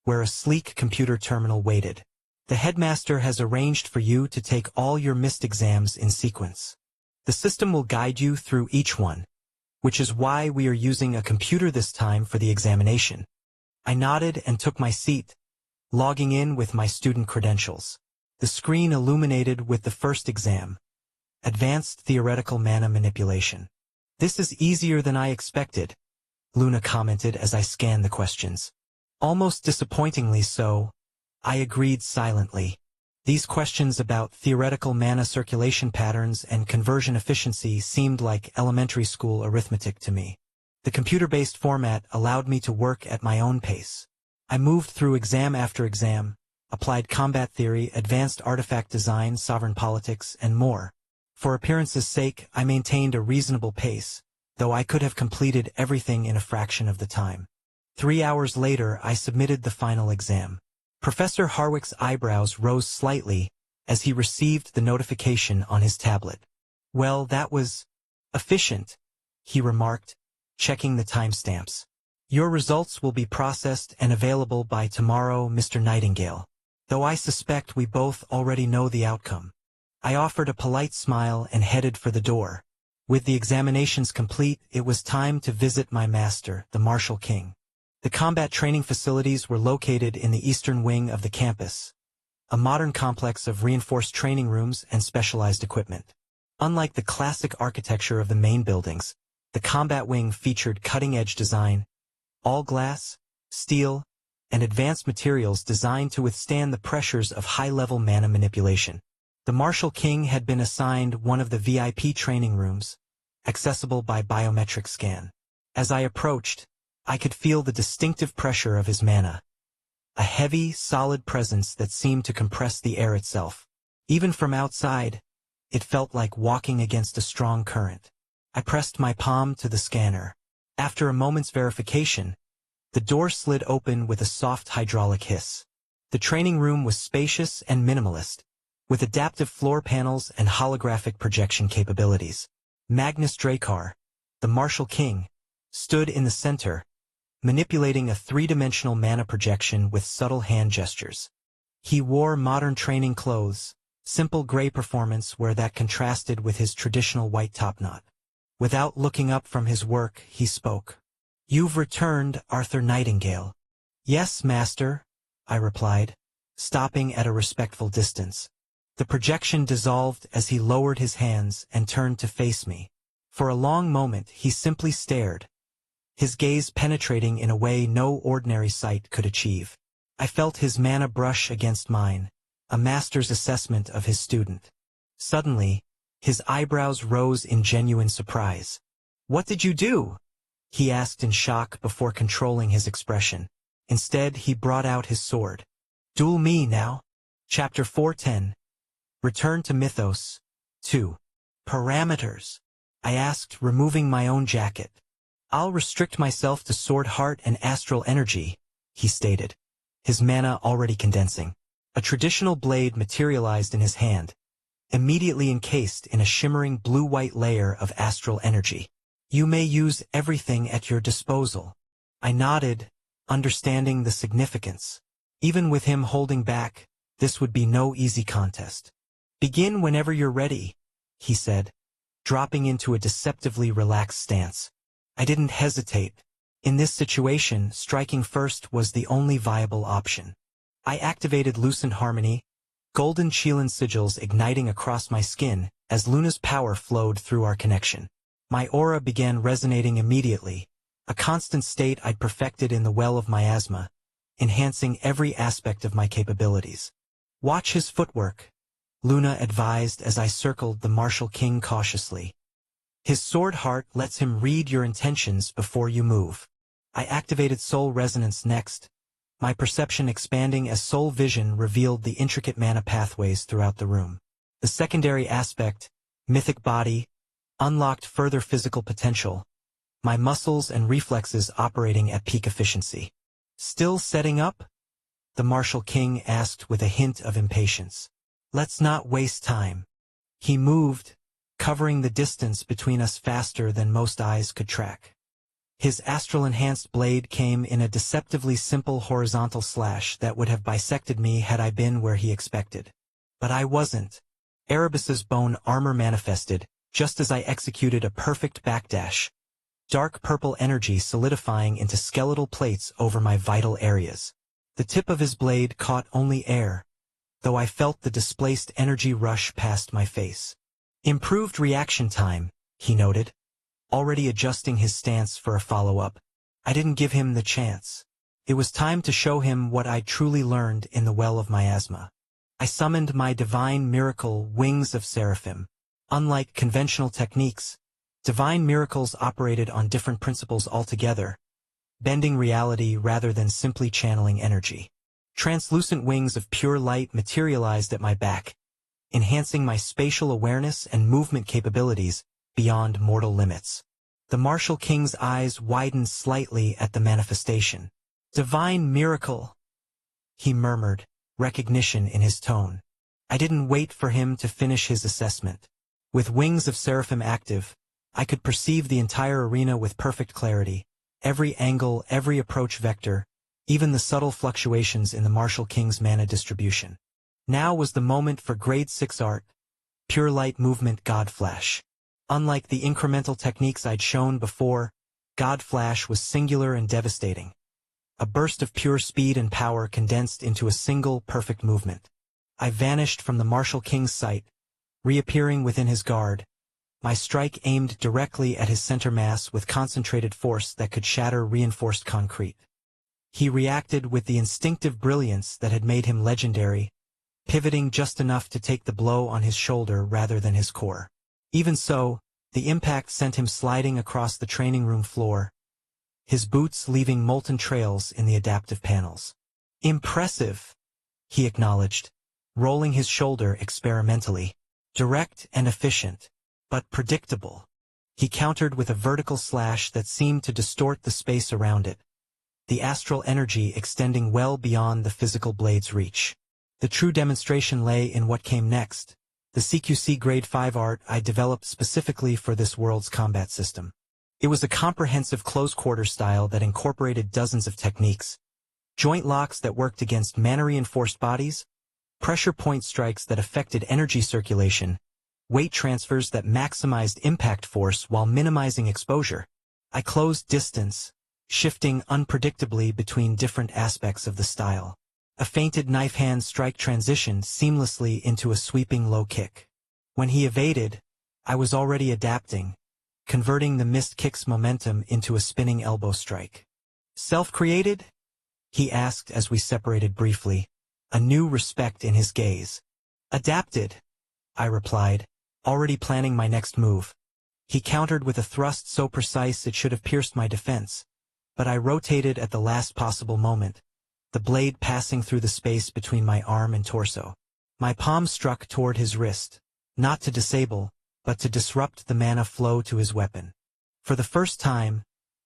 where a sleek computer terminal waited. The headmaster has arranged for you to take all your missed exams in sequence. The system will guide you through each one, which is why we are using a computer this time for the examination. I nodded and took my seat, logging in with my student credentials. The screen illuminated with the first exam, Advanced Theoretical Mana Manipulation. This is easier than I expected, Luna commented as I scanned the questions. Almost disappointingly so, I agreed silently. These questions about theoretical mana circulation patterns and conversion efficiency seemed like elementary school arithmetic to me. The computer-based format allowed me to work at my own pace. I moved through exam after exam, applied combat theory, advanced artifact design, sovereign politics, and more. For appearance's sake, I maintained a reasonable pace, though I could have completed everything in a fraction of the time. 3 hours later, I submitted the final exam. Professor Harwick's eyebrows rose slightly as he received the notification on his tablet. Well, that was efficient, he remarked, checking the timestamps. Your results will be processed and available by tomorrow, Mr. Nightingale. Though I suspect we both already know the outcome. I offered a polite smile and headed for the door. With the examinations complete, it was time to visit my master, the Martial King. The combat training facilities were located in the eastern wing of the campus, a modern complex of reinforced training rooms and specialized equipment. Unlike the classic architecture of the main buildings, the combat wing featured cutting-edge design, all glass, steel, and advanced materials designed to withstand the pressures of high-level mana manipulation. The Martial King had been assigned one of the VIP training rooms, accessible by biometric scan. As I approached, I could feel the distinctive pressure of his mana, a heavy, solid presence that seemed to compress the air itself. Even from outside, it felt like walking against a strong current. I pressed my palm to the scanner. After a moment's verification, the door slid open with a soft hydraulic hiss. The training room was spacious and minimalist, with adaptive floor panels and holographic projection capabilities. Magnus Dracar, the Martial King, stood in the center, manipulating a three-dimensional mana projection with subtle hand gestures. He wore modern training clothes, simple gray performance wear that contrasted with his traditional white topknot. Without looking up from his work, he spoke. You've returned, Arthur Nightingale. Yes, master, I replied, stopping at a respectful distance. The projection dissolved as he lowered his hands and turned to face me. For a long moment he simply stared, his gaze penetrating in a way no ordinary sight could achieve. I felt his mana brush against mine, a master's assessment of his student. Suddenly, his eyebrows rose in genuine surprise. What did you do? He asked in shock before controlling his expression. Instead, he brought out his sword. Duel me now. Chapter 410. Return to Mythos. 2. Parameters. I asked, removing my own jacket. I'll restrict myself to sword heart and astral energy, he stated, his mana already condensing. A traditional blade materialized in his hand, immediately encased in a shimmering blue-white layer of astral energy. You may use everything at your disposal. I nodded, understanding the significance. Even with him holding back, this would be no easy contest. Begin whenever you're ready, he said, dropping into a deceptively relaxed stance. I didn't hesitate. In this situation, striking first was the only viable option. I activated Lucent Harmony, golden Qilin sigils igniting across my skin as Luna's power flowed through our connection. My aura began resonating immediately, a constant state I'd perfected in the well of miasma, enhancing every aspect of my capabilities. Watch his footwork, Luna advised as I circled the martial king cautiously. His sword heart lets him read your intentions before you move. I activated soul resonance next, my perception expanding as soul vision revealed the intricate mana pathways throughout the room. The secondary aspect, mythic body, unlocked further physical potential, my muscles and reflexes operating at peak efficiency. Still setting up? The martial king asked with a hint of impatience. Let's not waste time. He moved, covering the distance between us faster than most eyes could track. His astral-enhanced blade came in a deceptively simple horizontal slash that would have bisected me had I been where he expected. But I wasn't. Erebus's bone armor manifested, just as I executed a perfect backdash, dark purple energy solidifying into skeletal plates over my vital areas. The tip of his blade caught only air, though I felt the displaced energy rush past my face. Improved reaction time, he noted, already adjusting his stance for a follow-up. I didn't give him the chance. It was time to show him what I'd truly learned in the well of miasma. I summoned my divine miracle Wings of Seraphim. Unlike conventional techniques, divine miracles operated on different principles altogether, bending reality rather than simply channeling energy. Translucent wings of pure light materialized at my back, enhancing my spatial awareness and movement capabilities beyond mortal limits. The martial king's eyes widened slightly at the manifestation. Divine miracle, he murmured, recognition in his tone. I didn't wait for him to finish his assessment. With Wings of Seraphim active, I could perceive the entire arena with perfect clarity, every angle, every approach vector, even the subtle fluctuations in the martial king's mana distribution. Now was the moment for Grade 6 art, pure light movement God Flash. Unlike the incremental techniques I'd shown before, God Flash was singular and devastating. A burst of pure speed and power condensed into a single, perfect movement. I vanished from the martial king's sight, reappearing within his guard, my strike aimed directly at his center mass with concentrated force that could shatter reinforced concrete. He reacted with the instinctive brilliance that had made him legendary, pivoting just enough to take the blow on his shoulder rather than his core. Even so, the impact sent him sliding across the training room floor, his boots leaving molten trails in the adaptive panels. Impressive, he acknowledged, rolling his shoulder experimentally. Direct and efficient, but predictable. He countered with a vertical slash that seemed to distort the space around it, the astral energy extending well beyond the physical blade's reach. The true demonstration lay in what came next, the CQC Grade 5 art I developed specifically for this world's combat system. It was a comprehensive close-quarter style that incorporated dozens of techniques, joint locks that worked against mana-reinforced bodies, pressure point strikes that affected energy circulation, weight transfers that maximized impact force while minimizing exposure. I closed distance, shifting unpredictably between different aspects of the style. A feinted knife hand strike transitioned seamlessly into a sweeping low kick. When he evaded, I was already adapting, converting the missed kick's momentum into a spinning elbow strike. Self-created? He asked as we separated briefly, a new respect in his gaze. Adapted, I replied, already planning my next move. He countered with a thrust so precise it should have pierced my defense, but I rotated at the last possible moment, the blade passing through the space between my arm and torso. My palm struck toward his wrist, not to disable, but to disrupt the mana flow to his weapon. For the first time,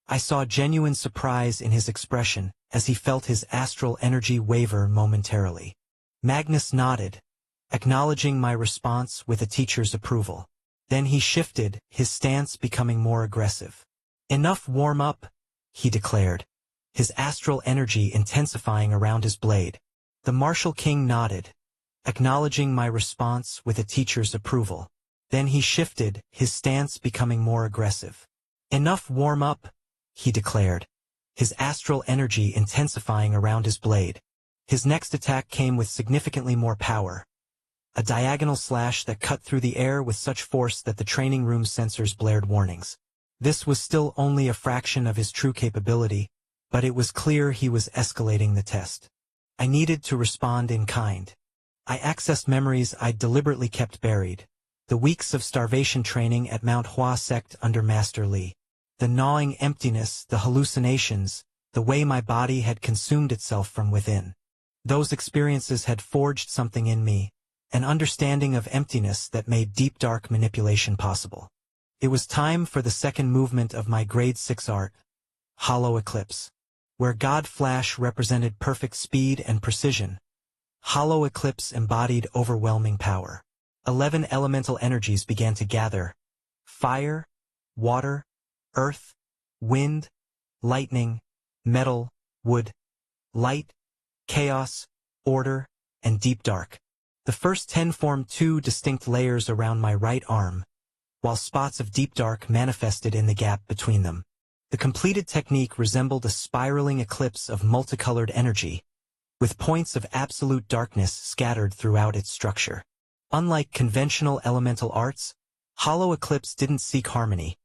I saw genuine surprise in his expression as he felt his astral energy waver momentarily. Magnus nodded, acknowledging my response with a teacher's approval. Then he shifted, his stance becoming more aggressive. "Enough warm-up," he declared, his astral energy intensifying around his blade. The Martial King nodded, acknowledging my response with a teacher's approval. Then he shifted, his stance becoming more aggressive. "Enough warm-up," he declared, his astral energy intensifying around his blade. His next attack came with significantly more power, a diagonal slash that cut through the air with such force that the training room sensors blared warnings. This was still only a fraction of his true capability, but it was clear he was escalating the test. I needed to respond in kind. I accessed memories I'd deliberately kept buried. The weeks of starvation training at Mount Hua sect under Master Li. The gnawing emptiness, the hallucinations, the way my body had consumed itself from within. Those experiences had forged something in me, an understanding of emptiness that made deep dark manipulation possible. It was time for the second movement of my grade 6 art, Hollow Eclipse. Where God Flash represented perfect speed and precision, Hollow Eclipse embodied overwhelming power. 11 elemental energies began to gather: fire, water, earth, wind, lightning, metal, wood, light, chaos, order, and deep dark. The first 10 formed 2 distinct layers around my right arm, while spots of deep dark manifested in the gap between them. The completed technique resembled a spiraling eclipse of multicolored energy, with points of absolute darkness scattered throughout its structure. Unlike conventional elemental arts, Hollow Eclipse didn't seek harmony.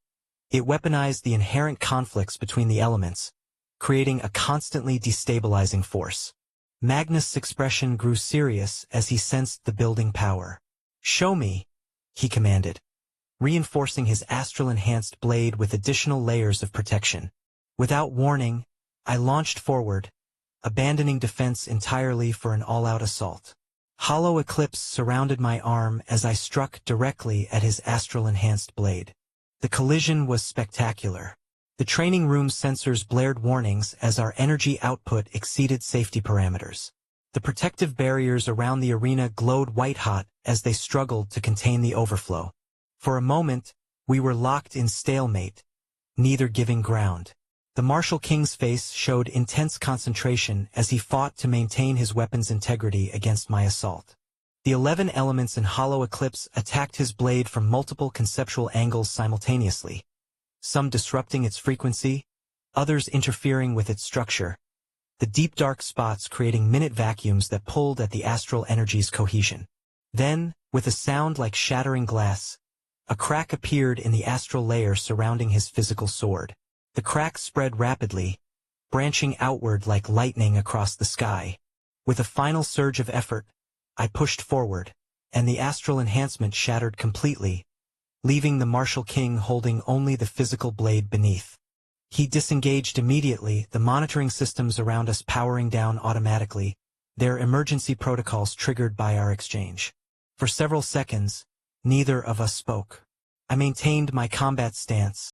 It weaponized the inherent conflicts between the elements, creating a constantly destabilizing force. Magnus' expression grew serious as he sensed the building power. "Show me," he commanded, reinforcing his astral-enhanced blade with additional layers of protection. Without warning, I launched forward, abandoning defense entirely for an all-out assault. Hollow Eclipse surrounded my arm as I struck directly at his astral-enhanced blade. The collision was spectacular. The training room sensors blared warnings as our energy output exceeded safety parameters. The protective barriers around the arena glowed white-hot as they struggled to contain the overflow. For a moment, we were locked in stalemate, neither giving ground. The Martial King's face showed intense concentration as he fought to maintain his weapon's integrity against my assault. The 11 elements in Hollow Eclipse attacked his blade from multiple conceptual angles simultaneously, some disrupting its frequency, others interfering with its structure, the deep dark spots creating minute vacuums that pulled at the astral energy's cohesion. Then, with a sound like shattering glass, a crack appeared in the astral layer surrounding his physical sword. The crack spread rapidly, branching outward like lightning across the sky. With a final surge of effort, I pushed forward, and the astral enhancement shattered completely, leaving the Martial King holding only the physical blade beneath. He disengaged immediately, the monitoring systems around us powering down automatically, their emergency protocols triggered by our exchange. For several seconds, neither of us spoke. I maintained my combat stance,